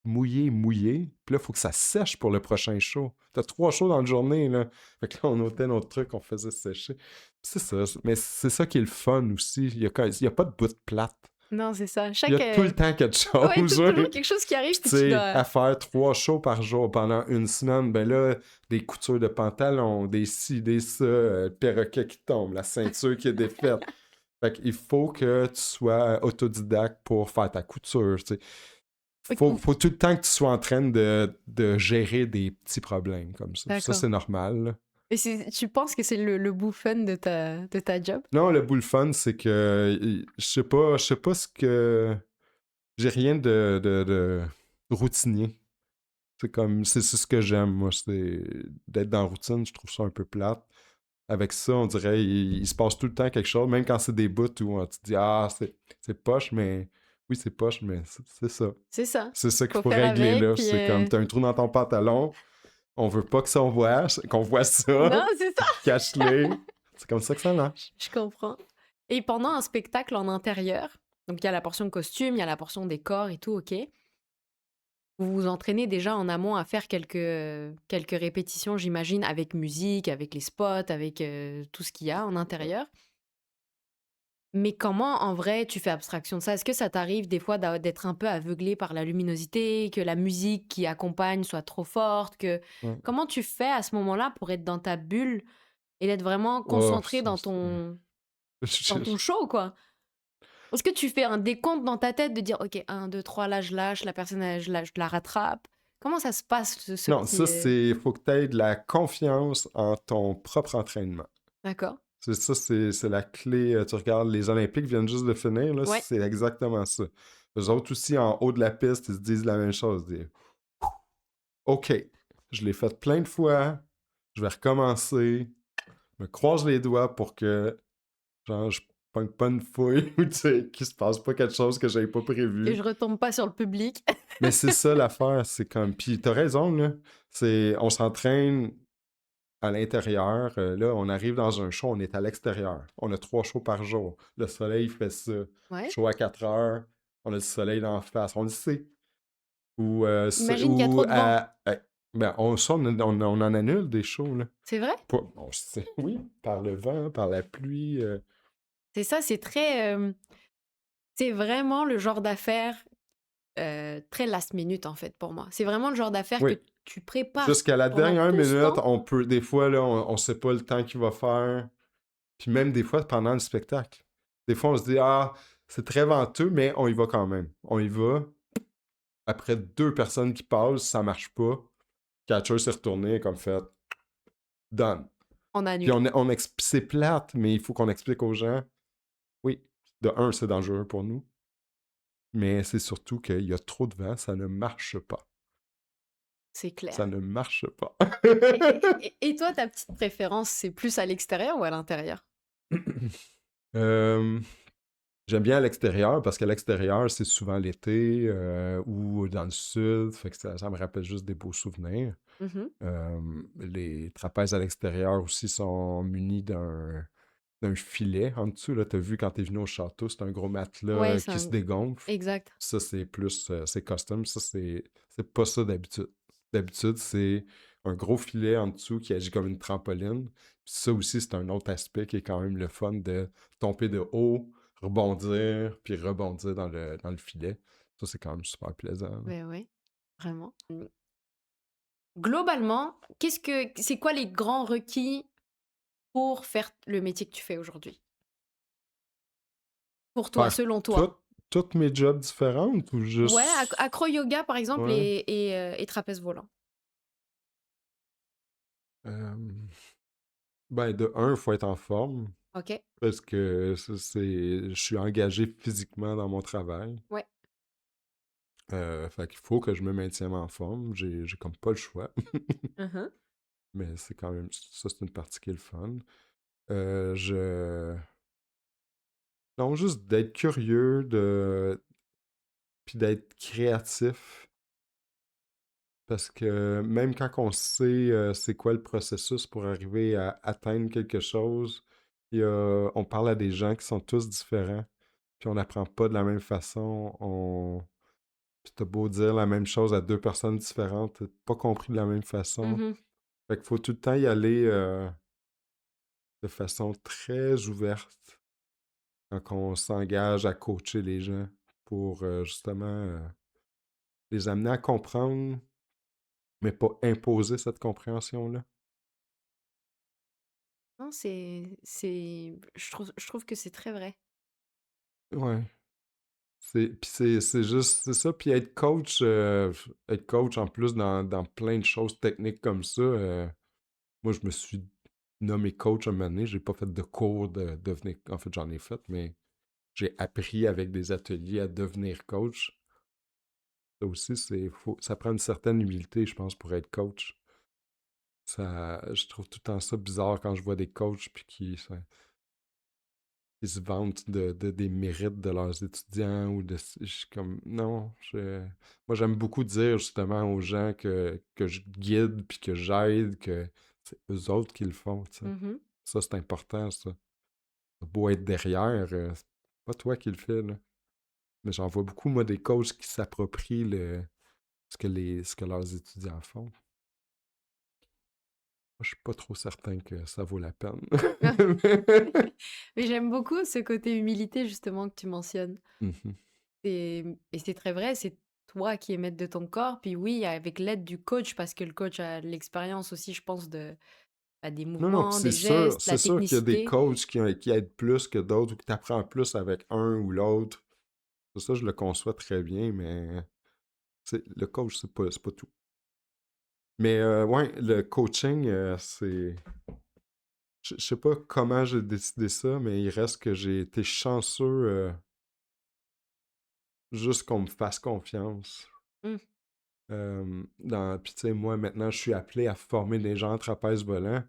mouillé, mouillé. Puis là, il faut que ça sèche pour le prochain show. T'as 3 shows dans la journée, là. Fait que là, on ôtait notre truc, on faisait sécher. C'est ça. Mais c'est ça qui est le fun aussi. Il y a pas de bout de plate. Non, c'est ça. Il y a Chaque, tout le temps quelque ouais, chose. toujours quelque chose qui arrive Puis, tu puis tu sais, dois à faire 3 shows par jour pendant une semaine, ben là, des coutures de pantalon, des ci, des ça, le perroquet qui tombe, la ceinture qui est défaite. Fait qu'il faut que tu sois autodidacte pour faire ta couture, tu sais. OK, Faut tout le temps que tu sois en train de gérer des petits problèmes comme ça. Ça, d'accord. c'est normal, là. Et tu penses que c'est le bout fun de ta job? Non, le bout fun, c'est que je sais pas ce que. J'ai rien de routinier. C'est ce que j'aime, moi, c'est d'être dans la routine, je trouve ça un peu plate. Avec ça, on dirait, il se passe tout le temps quelque chose, même quand c'est des bouts où tu te dis, ah, c'est poche, mais oui, c'est poche, mais c'est ça. C'est ça. C'est ça qu'il Faut faut faire régler avec là. puis, C'est comme, t'as un trou dans ton pantalon, on veut pas que ça on voit, qu'on voit ça, non, c'est ça, cache-les. C'est comme ça que ça marche. je comprends. Et pendant un spectacle en intérieur, donc il y a la portion costume, il y a la portion décor et tout, OK. Vous vous entraînez déjà en amont à faire quelques répétitions, j'imagine, avec musique, avec les spots, avec, tout ce qu'il y a en intérieur. Mais comment, en vrai, tu fais abstraction de ça? Est-ce que ça t'arrive des fois d'être un peu aveuglé par la luminosité, que la musique qui accompagne soit trop forte, que Ouais. comment tu fais à ce moment-là pour être dans ta bulle et d'être vraiment Oh, concentré dans je- ton show, quoi? Est-ce que tu fais un décompte dans ta tête de dire: «OK, un, 2, 3, là, je lâche, la personne, elle, je la rattrape»? Comment ça se passe ce Non, petit, ça, c'est. Faut que tu aies de la confiance en ton propre entraînement. d'accord. C'est ça, c'est la clé. Tu regardes, les Olympiques viennent juste de finir, là, Ouais. c'est exactement ça. Eux autres aussi, en haut de la piste, ils se disent la même chose. Ils disent, OK, je l'ai fait plein de fois, je vais recommencer, je me croise les doigts pour que, genre, je pogne pas une fouille ou, tu sais, qu'il se passe pas quelque chose que j'avais pas Que prévu. je retombe pas sur le public. Mais c'est ça l'affaire, c'est comme. Puis t'as raison, là. On s'entraîne à l'intérieur. Là, on arrive dans un show, on est à l'extérieur. On a 3 shows par jour. Le soleil fait ça. Ouais. Show à 4 heures, on a le soleil d'en face. On le sait. Imagine qu'il y a Ou trop de vent. ben, on en annule des shows, là. C'est vrai? On sait, oui, par le vent, par la pluie. C'est ça, c'est très, c'est vraiment le genre d'affaire, très last minute, en fait, pour moi. C'est vraiment le genre d'affaire que Oui. tu prépares Jusqu'à la pendant dernière tout ce minute, temps. on peut, des fois, là, on sait pas le temps qu'il va faire. Puis même des fois, pendant le spectacle. Des fois, on se dit, ah, c'est très venteux, mais on y va quand même. On y va. Après 2 personnes qui passent, ça marche pas. Catcher s'est retourné comme fait done. On Puis annule. c'est plate, mais il faut qu'on explique aux gens. Oui, de un, c'est dangereux pour nous. Mais c'est surtout qu'il y a trop de vent, ça ne marche pas. C'est Ça clair. ne marche pas. Et toi, ta petite préférence, c'est plus à l'extérieur ou à l'intérieur? Euh, J'aime bien à l'extérieur parce qu'à l'extérieur, c'est souvent l'été ou dans le sud. Fait que ça me rappelle juste des beaux souvenirs. Mhm. Les trapèzes à l'extérieur aussi sont munis d'un filet en dessous. Là, t'as vu quand t'es venu au château, c'est un gros Ouais, matelas c'est qui se un... dégonfle. Exact. Ça, c'est plus, c'est custom. Ça, c'est pas ça d'habitude. D'habitude, c'est un gros filet en dessous qui agit comme une trampoline. Puis ça aussi, c'est un autre aspect qui est quand même le fun de tomber de haut, rebondir, puis rebondir dans le filet. Ça, c'est quand même super plaisant, là. Ben ouais, vraiment. Globalement, c'est quoi les grands requis pour faire le métier que tu fais aujourd'hui? Pour toi, Faire selon tout- toi? toutes mes jobs différentes ou Ouais, juste. acro-yoga, par exemple, Ouais. et trapèze volant. Euh, Ben, de un, il faut être en forme OK? parce que je suis engagé physiquement dans mon travail. Ouais. Fait qu'il faut que je me maintienne en forme. J'ai comme pas le choix. Mmh. Mais c'est quand même, ça, c'est une partie qui est le fun. Je. Non, juste d'être curieux, puis d'être créatif. Parce que même quand on sait c'est quoi le processus pour arriver à atteindre quelque chose, on parle à des gens qui sont tous différents, puis on n'apprend pas de la même façon. Puis t'as beau dire la même chose à deux personnes différentes, t'as pas compris de la même façon. Mmh. Fait qu'il faut tout le temps y aller de façon très ouverte quand on s'engage à coacher les gens pour justement les amener à comprendre, mais pas imposer cette compréhension-là. Non, je trouve que c'est très vrai. Ouais. C'est juste, c'est ça. Puis être coach en plus dans plein de choses techniques comme ça. Moi, je me suis nommé coach un moment donné. J'ai pas fait de cours de devenir. En fait, j'en ai fait, mais j'ai appris avec des ateliers à devenir coach. Ça aussi, ça prend une certaine humilité, je pense, pour être coach. Je trouve tout le temps ça bizarre quand je vois des coachs puis qui se vantent des mérites de leurs étudiants ou de. Je suis comme. Non, moi j'aime beaucoup dire justement aux gens que je guide puis que j'aide, que c'est eux autres qui le font, tu sais. Mmh. Ça, c'est important, ça. T'as beau être derrière, c'est pas toi qui le fais, là. Mais j'en vois beaucoup, moi, des coachs qui s'approprient ce que leurs étudiants font. Moi, je suis pas trop certain que ça vaut la peine. Mais j'aime beaucoup ce côté humilité justement que tu mentionnes. Mhm. Et c'est très vrai, c'est toi qui es maître de ton corps. Puis oui, avec l'aide du coach, parce que le coach a l'expérience aussi, je pense, des Non, non, puis mouvements, des gestes, c'est la sûr qu'il y a des technicité. coachs qui aident plus que d'autres ou que tu apprends plus avec un ou l'autre. Ça, je le conçois très bien, mais le coach, c'est pas tout. Mais ouais, le coaching, je sais pas comment j'ai décidé ça, mais il reste que j'ai été chanceux juste qu'on me fasse confiance. Mmh. Puis tu sais, moi, maintenant, je suis appelé à former des gens en trapèze volant.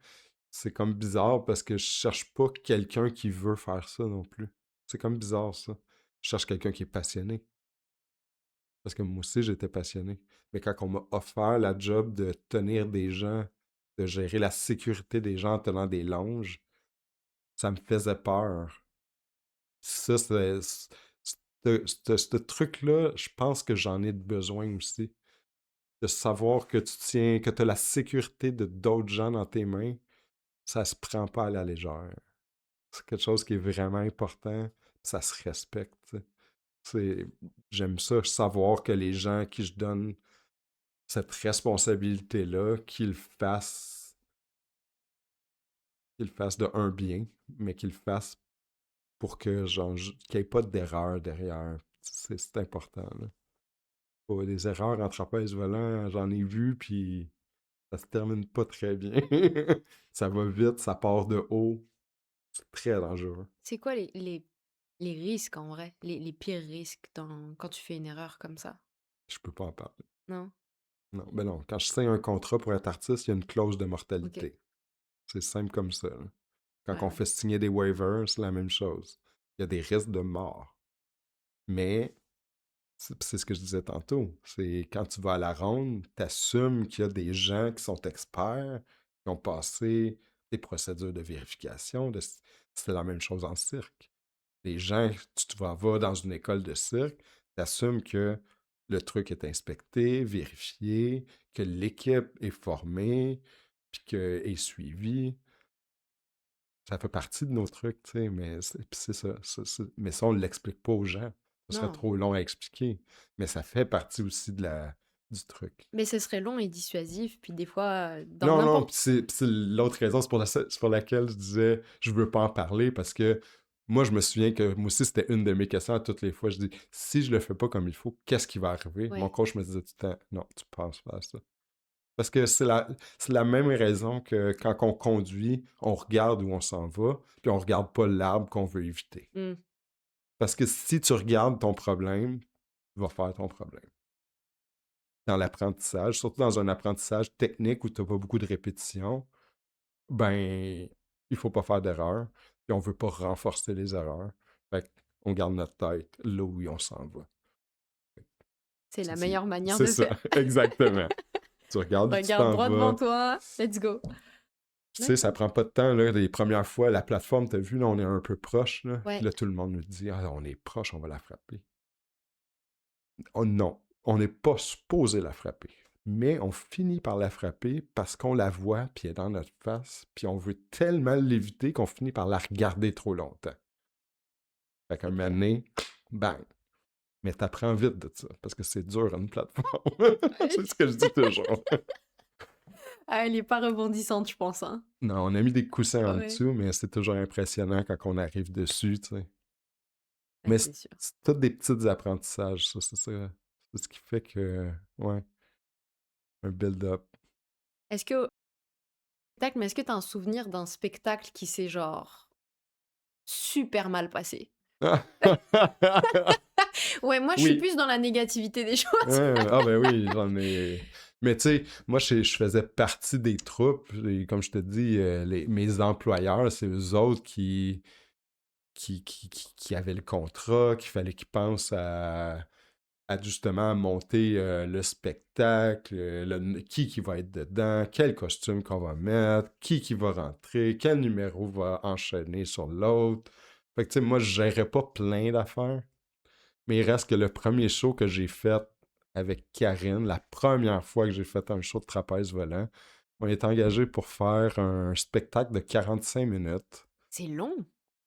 C'est comme bizarre parce que je cherche pas quelqu'un qui veut faire ça non plus. C'est comme bizarre ça. Je cherche quelqu'un qui est passionné. Parce que moi aussi, j'étais passionné. Mais quand on m'a offert la job de tenir des gens, de gérer la sécurité des gens en tenant des longes, ça me faisait peur. Ça, ce truc-là, je pense que j'en ai besoin aussi. De savoir que que tu as la sécurité de d'autres gens dans tes mains, ça se prend pas à la légère. C'est quelque chose qui est vraiment important, ça se respecte, tu sais. C'est J'aime ça, savoir que les gens à qui je donne cette responsabilité-là, qu'ils le fassent de un bien, mais qu'ils le fassent pour que genre qu'il n'y ait pas d'erreur derrière. C'est important, là. Des erreurs en trapèze volant, j'en ai vu, puis ça se termine pas très bien. Ça va vite, ça part de haut. C'est très dangereux. C'est quoi les risques en vrai, les pires risques quand tu fais une erreur comme ça? Je peux pas en parler. Non? Non, ben non. Quand je signe un contrat pour être artiste, il y a une clause de OK. mortalité. C'est simple comme ça, là. Quand on Ouais. fait signer des waivers, c'est la même chose. Il y a des risques de mort. Mais c'est ce que je disais tantôt. C'est quand tu vas à la ronde, tu assumes qu'il y a des gens qui sont experts, qui ont passé des procédures de vérification. C'est la même chose en cirque. Les gens, tu vas dans une école de cirque, tu assumes que le truc est inspecté, vérifié, que l'équipe est formée, puis qu'elle est suivie. Ça fait partie de nos trucs, tu sais, mais c'est ça. Mais ça, on ne l'explique pas aux gens. Ce serait Non. trop long à expliquer. Mais ça fait partie aussi du truc. Mais ce serait long et dissuasif, puis des fois, dans Non, non, n'importe... puis c'est l'autre raison, c'est pour laquelle je disais je veux pas en parler, parce que moi, je me souviens que moi aussi, c'était une de mes questions à toutes les fois. Je dis, si je le fais pas comme il faut, qu'est-ce qui va arriver? Mon Ouais. coach me disait tout le temps, non, tu penses pas à ça. Parce que c'est la même raison que quand on conduit, on regarde où on s'en va, puis on regarde pas l'arbre qu'on veut éviter. Mm. Parce que si tu regardes ton problème, tu vas faire ton problème. Dans l'apprentissage, surtout dans un apprentissage technique où tu n'as pas beaucoup de répétitions, ben, il faut pas faire d'erreur, puis on veut pas renforcer les erreurs. Fait on garde notre tête là où on s'en va. C'est la C'est meilleure manière c'est de ça, faire. exactement. Tu regardes où tu Regarde t'en droit devant vas. toi, let's go. Tu sais, ça D'accord. prend pas de temps, là, les premières fois, la plateforme, t'as vu, là, on est un peu proche, là. Puis Ouais. là, tout le monde nous dit, ah, on est proche, on va la frapper. Oh non, on n'est pas supposé la frapper. Mais on finit par la frapper parce qu'on la voit, puis elle est dans notre face, puis on veut tellement l'éviter qu'on finit par la regarder trop longtemps. Fait qu'un C'est moment clair. donné, bang! Mais t'apprends vite de ça, parce que c'est dur une plateforme. C'est ce que je dis toujours. Ah, elle est pas rebondissante, je pense, hein. Non, on a mis des coussins en Ouais. dessous, mais c'est toujours impressionnant quand on arrive dessus, tu sais. Ouais, Mais c'est sûr. c'est tous des petits apprentissages, ça, c'est ça. C'est ce qui fait que, ouais, un build-up. Est-ce que... Tac, mais est-ce que t'as un souvenir d'un spectacle qui s'est genre super mal passé? Ouais, moi je suis Oui. plus dans la négativité des choses. Ah ben oui, j'en ai. Mais tu sais, moi je faisais partie des troupes. Et comme je te dis, mes employeurs, c'est eux autres qui avaient le contrat, qu'il fallait qu'ils pensent à justement monter le spectacle, qui va être dedans, quel costume qu'on va mettre, qui va rentrer, quel numéro va enchaîner sur l'autre. Fait que tu sais, moi je gérais pas plein d'affaires. Mais il reste que le premier show que j'ai fait avec Karine, la première fois que j'ai fait un show de trapèze volant, on est engagé pour faire un spectacle de 45 minutes. C'est long,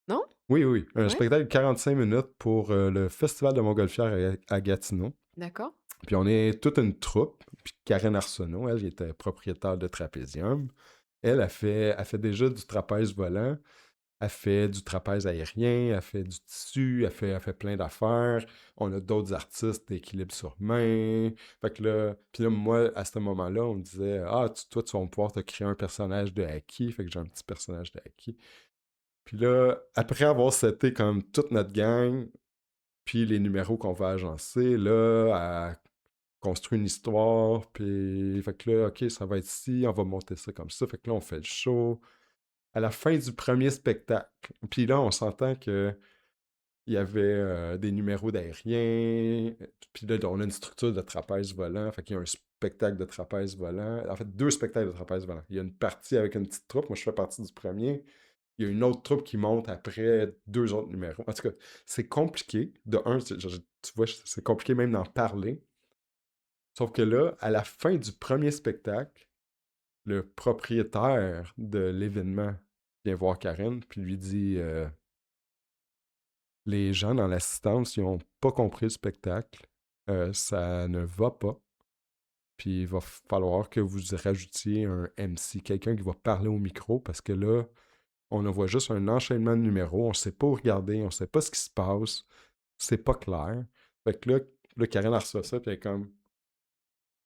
non? Oui, oui, un Ouais, spectacle de 45 minutes pour le Festival de Montgolfière à Gatineau. d'accord. Puis on est toute une troupe. Puis Karine Arsenault, elle était propriétaire de Trapézium. Elle fait déjà du trapèze volant. Elle fait du trapèze aérien, elle fait du tissu, elle fait plein d'affaires. On a d'autres artistes d'équilibre sur main. Fait que là, puis là, moi, à ce moment-là, on me disait, ah, toi, tu vas pouvoir te créer un personnage de Haki. Fait que j'ai un petit personnage de Haki. Puis là, après avoir seté comme toute notre gang, puis les numéros qu'on va agencer, là, elle construit une histoire, puis fait que là, OK, ça va être ici, on va monter ça comme ça. Fait que là, on fait le show. À la fin du premier spectacle, puis là, on s'entend que il y avait des numéros d'aérien, puis là, on a une structure de trapèze volant, fait qu'il y a un spectacle de trapèze volant, en fait, deux spectacles de trapèze volant. Il y a une partie avec une petite troupe, moi je fais partie du premier, il y a une autre troupe qui monte après deux autres numéros. En tout cas, c'est compliqué. De un, tu vois, c'est compliqué même d'en parler. Sauf que là, à la fin du premier spectacle, le propriétaire de l'événement vient voir Karen, puis lui dit les gens dans l'assistance, ils n'ont pas compris le spectacle. Ça ne va pas. Puis il va falloir que vous rajoutiez un MC, quelqu'un qui va parler au micro, parce que là, on voit juste un enchaînement de numéros. On ne sait pas où regarder, on ne sait pas ce qui se passe. C'est pas clair. Fait que là Karen a reçu ça, puis elle est comme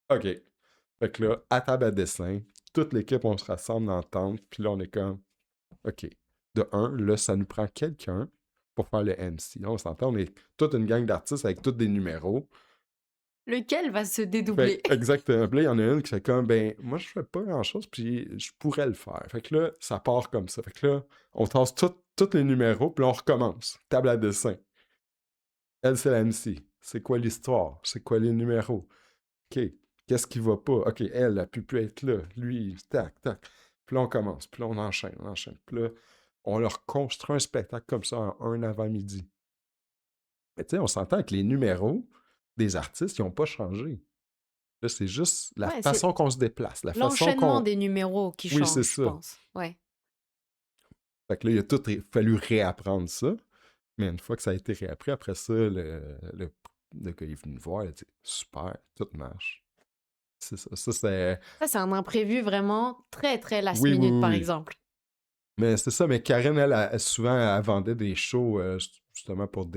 OK. Fait que là, à table à dessin, toute l'équipe, on se rassemble dans la tente, puis là, on est comme OK. De un, là, ça nous prend quelqu'un pour faire le MC. Là, on s'entend, on est toute une gang d'artistes avec tous des numéros. Lequel va se Fait dédoubler? exactement. Puis là, il y en a une qui fait comme, ben, moi, je fais pas grand-chose, puis je pourrais le faire. Fait que là, ça part comme ça. Fait que là, on tasse tous les numéros, puis là, on recommence. Table à dessin. Elle, c'est la MC. C'est quoi l'histoire? C'est quoi les numéros? OK. Qu'est-ce qui va pas? OK, elle a pu être là. Lui, tac, tac. Puis là, on commence. Puis là, on enchaîne, on enchaîne. Puis là, on leur construit un spectacle comme ça en un avant-midi. Mais tu sais, on s'entend que les numéros des artistes, ils n'ont pas changé. Là, c'est juste la Ouais, c'est façon qu'on se déplace, la façon l'enchaînement qu'on... des numéros qui Oui, c'est change, je ça. pense. Ouais. Fait que là, il a fallu réapprendre ça. Mais une fois que ça a été réappris, après ça, le gars est venu me voir, il a dit super, tout marche. C'est ça. Ça, c'est. Ça, c'est un imprévu vraiment très, très last Oui, oui, minute, par oui, oui. exemple. Mais c'est ça, mais Karen, souvent, elle vendait des shows justement pour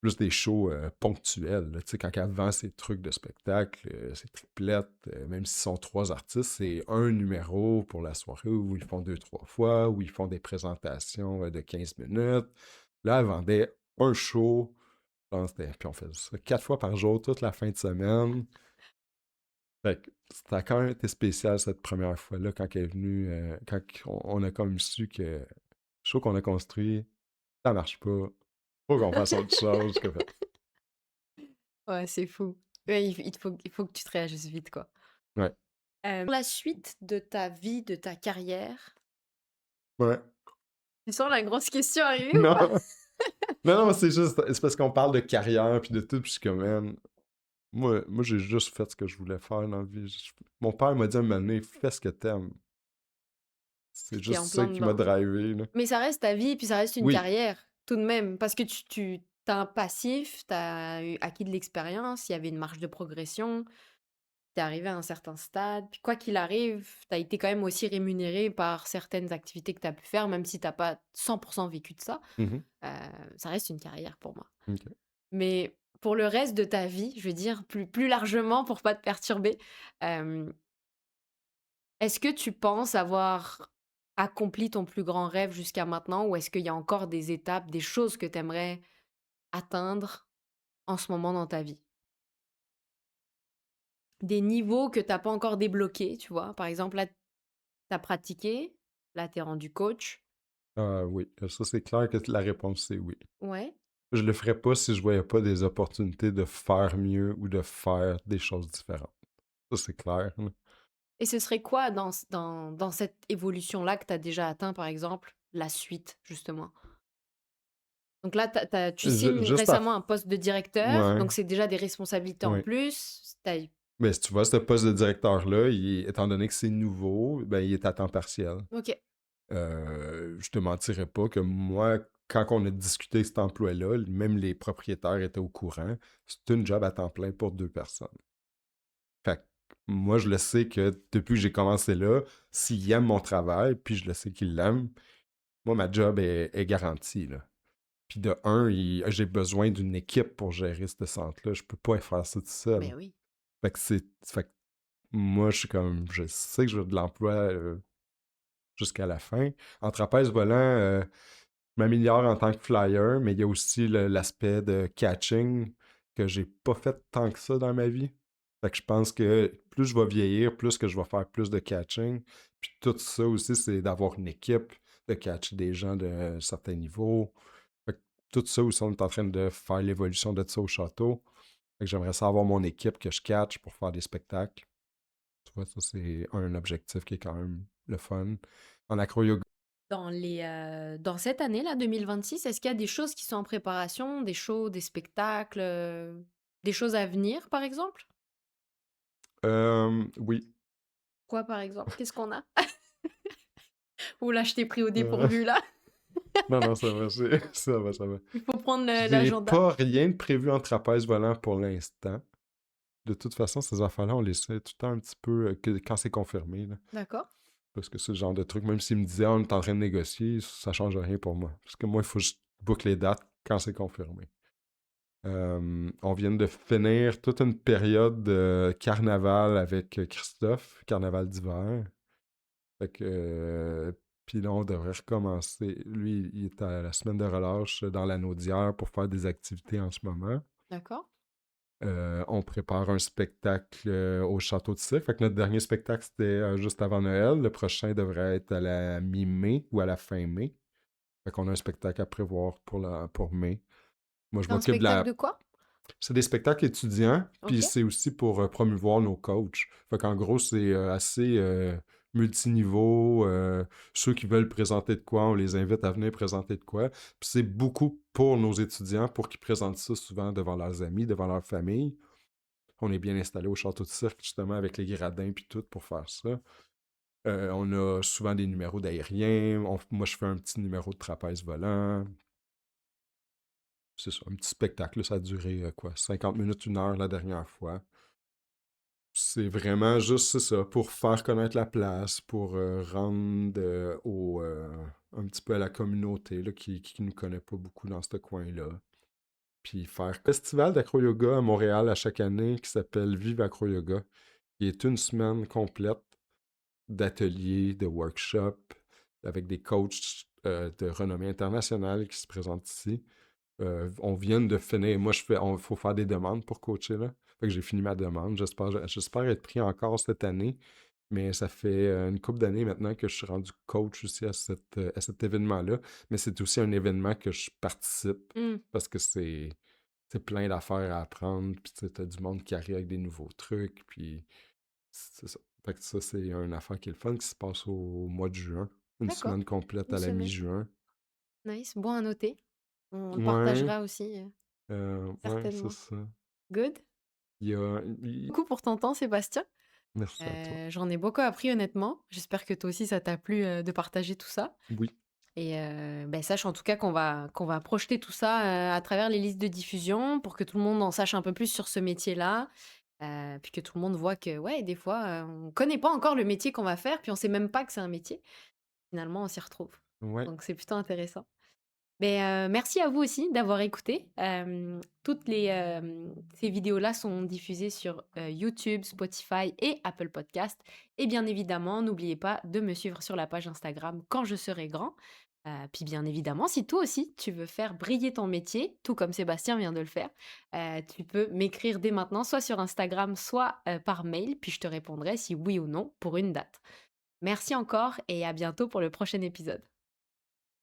plus des shows ponctuels. Là. Tu sais, quand elle vend ses trucs de spectacle, ses triplettes, même s'ils sont trois artistes, c'est un numéro pour la soirée où ils font deux, trois fois, où ils font des présentations de 15 minutes. Là, elle vendait un show. Puis on faisait ça 4 fois par jour, toute la fin de semaine. Fait que c'était quand même été spécial cette première fois-là quand elle est venue, quand on a comme su que le show qu'on a construit, ça marche pas. Faut qu'on fasse autre chose. Ouais, c'est fou. Ouais, il faut que tu te réagisses vite, quoi. Ouais. Pour la suite de ta vie, de ta carrière, Ouais. tu sens la grosse question arriver ou Non, pas? non, non, c'est parce qu'on parle de carrière puis de tout, puis je suis comme, man, moi j'ai juste fait ce que je voulais faire dans la vie. Mon père m'a dit à un moment donné, fais ce que t'aimes. C'est Puis tu juste en ça plein qui m'a dedans. drivé, là. Mais ça reste ta vie, puis ça reste une Oui. carrière, tout de même. Parce que tu as un passif, tu as acquis de l'expérience, il y avait une marge de progression, tu es arrivé à un certain stade. Puis quoi qu'il arrive, tu as été quand même aussi rémunéré par certaines activités que tu as pu faire, même si tu pas 100% vécu de ça. Mhm. Euh, Ça reste une carrière pour moi. Ok. Mais pour le reste de ta vie, je veux dire plus largement pour pas te perturber, euh, est-ce que tu penses avoir accompli ton plus grand rêve jusqu'à maintenant ou est-ce qu'il y a encore des étapes, des choses que tu aimerais atteindre en ce moment dans ta vie? Des niveaux que tu pas encore débloqués, tu vois? Par exemple, là, tu as pratiqué, là, tu es rendu coach. Ah oui, ça c'est clair que la réponse c'est oui. Ouais. Je le ferais pas si je voyais pas des opportunités de faire mieux ou de faire des choses différentes. Ça c'est clair, là. Et ce serait quoi dans cette évolution-là que tu as déjà atteint, par exemple, la suite, justement? Donc là, tu signes Juste à... récemment un poste de directeur, Ouais, donc c'est déjà des responsabilités en ouais. plus. Mais si tu vois, ce poste de directeur-là, étant donné que c'est nouveau, ben, il est à temps partiel. Ok, Je te mentirais pas que moi, quand on a discuté cet emploi-là, même les propriétaires étaient au courant. C'est une job à temps plein pour deux personnes. Fait que moi, je le sais que depuis que j'ai commencé là, s'il aime mon travail, puis je le sais qu'il l'aime, moi, ma job est garantie, là. Puis de un, j'ai besoin d'une équipe pour gérer ce centre-là. Je peux pas faire ça tout seul. ben oui. Fait que moi, je suis comme, je sais que j'ai de l'emploi jusqu'à la fin. En trapèze volant, je m'améliore en tant que flyer, mais il y a aussi l'aspect de catching que j'ai pas fait tant que ça dans ma vie. Fait que je pense que plus je vais vieillir, plus que je vais faire plus de catching. Puis tout ça aussi, c'est d'avoir une équipe, de catcher des gens de certains niveaux. Fait que tout ça aussi, on est en train de faire l'évolution de ça au château. Fait que j'aimerais ça avoir mon équipe que je catch pour faire des spectacles. Tu vois, ça, c'est un objectif qui est quand même le fun. En acro-yoga, Dans cette année-là, 2026, est-ce qu'il y a des choses qui sont en préparation, des shows, des spectacles, des choses à venir, par exemple? oui. Quoi, par exemple? Qu'est-ce qu'on a? Ou là, je t'ai pris au Euh, dépourvu, là. non, non, ça va, ça va, ça va. Il faut prendre J'ai l'agenda. pas rien de prévu en trapèze volant pour l'instant. De toute façon, ces affaires-là, on les sait tout le temps un petit peu quand c'est confirmé, là. D'accord. Parce que c'est le genre de truc, même s'ils me disaient, on est en train de négocier, ça change rien pour moi. Parce que moi, il faut juste boucler les dates quand c'est confirmé. On vient de finir toute une période de carnaval avec Christophe, carnaval d'hiver. Fait que, puis là, on devrait recommencer. Lui, il est à la semaine de relâche dans l'anneau d'hier pour faire des activités en ce moment. D'accord. On prépare un spectacle au Château de Cirque. Fait que notre dernier spectacle, c'était juste avant Noël. Le prochain devrait être à la mi-mai ou à la fin mai. Fait qu'on a un spectacle à prévoir pour mai. Moi, je C'est un m'occupe de spectacle la... de quoi? C'est des spectacles étudiants, puis Ok. c'est aussi pour promouvoir nos coachs. Fait qu'en gros, c'est assez multiniveau. Ceux qui veulent présenter de quoi, on les invite à venir présenter de quoi. Puis c'est beaucoup pour nos étudiants, pour qu'ils présentent ça souvent devant leurs amis, devant leur famille. On est bien installé au château de cirque, justement, avec les gradins puis tout pour faire ça. On a souvent des numéros d'aériens. Moi, je fais un petit numéro de trapèze volant. C'est ça, un petit spectacle. Là, ça a duré, quoi, 50 minutes, 1 heure la dernière fois. C'est vraiment juste c'est ça, pour faire connaître la place, pour rendre un petit peu à la communauté là, qui nous connaît pas beaucoup dans ce coin-là. Puis faire un festival d'acro-yoga à Montréal à chaque année qui s'appelle Vive Acro-Yoga, qui est une semaine complète d'ateliers, de workshops, avec des coachs de renommée internationale qui se présentent ici. On vient de finir. Moi, faut faire des demandes pour coacher, là. Fait que j'ai fini ma demande. J'espère être pris encore cette année. Mais ça fait une couple d'années maintenant que je suis rendu coach aussi à cet événement-là. Mais c'est aussi un événement que je participe Hmm, parce que c'est plein d'affaires à apprendre. Puis tu as du monde qui arrive avec des nouveaux trucs. Puis c'est ça. Fait que ça, c'est une affaire qui est le fun qui se passe au mois de juin. Une d'accord. semaine complète Une à la semaine. mi-juin. Nice. Bon à noter. On le Ouais, partagera aussi, ouais, c'est certainement. ça. Good. Il y a... il- Beaucoup pour ton temps, Sébastien. Merci à toi. J'en ai beaucoup appris honnêtement. J'espère que toi aussi ça t'a plu, de partager tout ça Oui, et sache en tout cas qu'on va projeter tout ça, à travers les listes de diffusion pour que tout le monde en sache un peu plus sur ce métier-là, puis que tout le monde voit que, ouais, des fois, on connaît pas encore le métier qu'on va faire, puis on sait même pas que c'est un métier. Finalement, on s'y retrouve. ouais. Donc c'est plutôt intéressant. Merci à vous aussi d'avoir écouté. Toutes ces vidéos-là sont diffusées sur, YouTube, Spotify et Apple Podcast et bien évidemment, n'oubliez pas de me suivre sur la page Instagram Quand je serai grand. Puis bien évidemment, si toi aussi tu veux faire briller ton métier, tout comme Sébastien vient de le faire, tu peux m'écrire dès maintenant, soit sur Instagram, soit, par mail, puis je te répondrai si oui ou non pour une date. Merci encore et à bientôt pour le prochain épisode.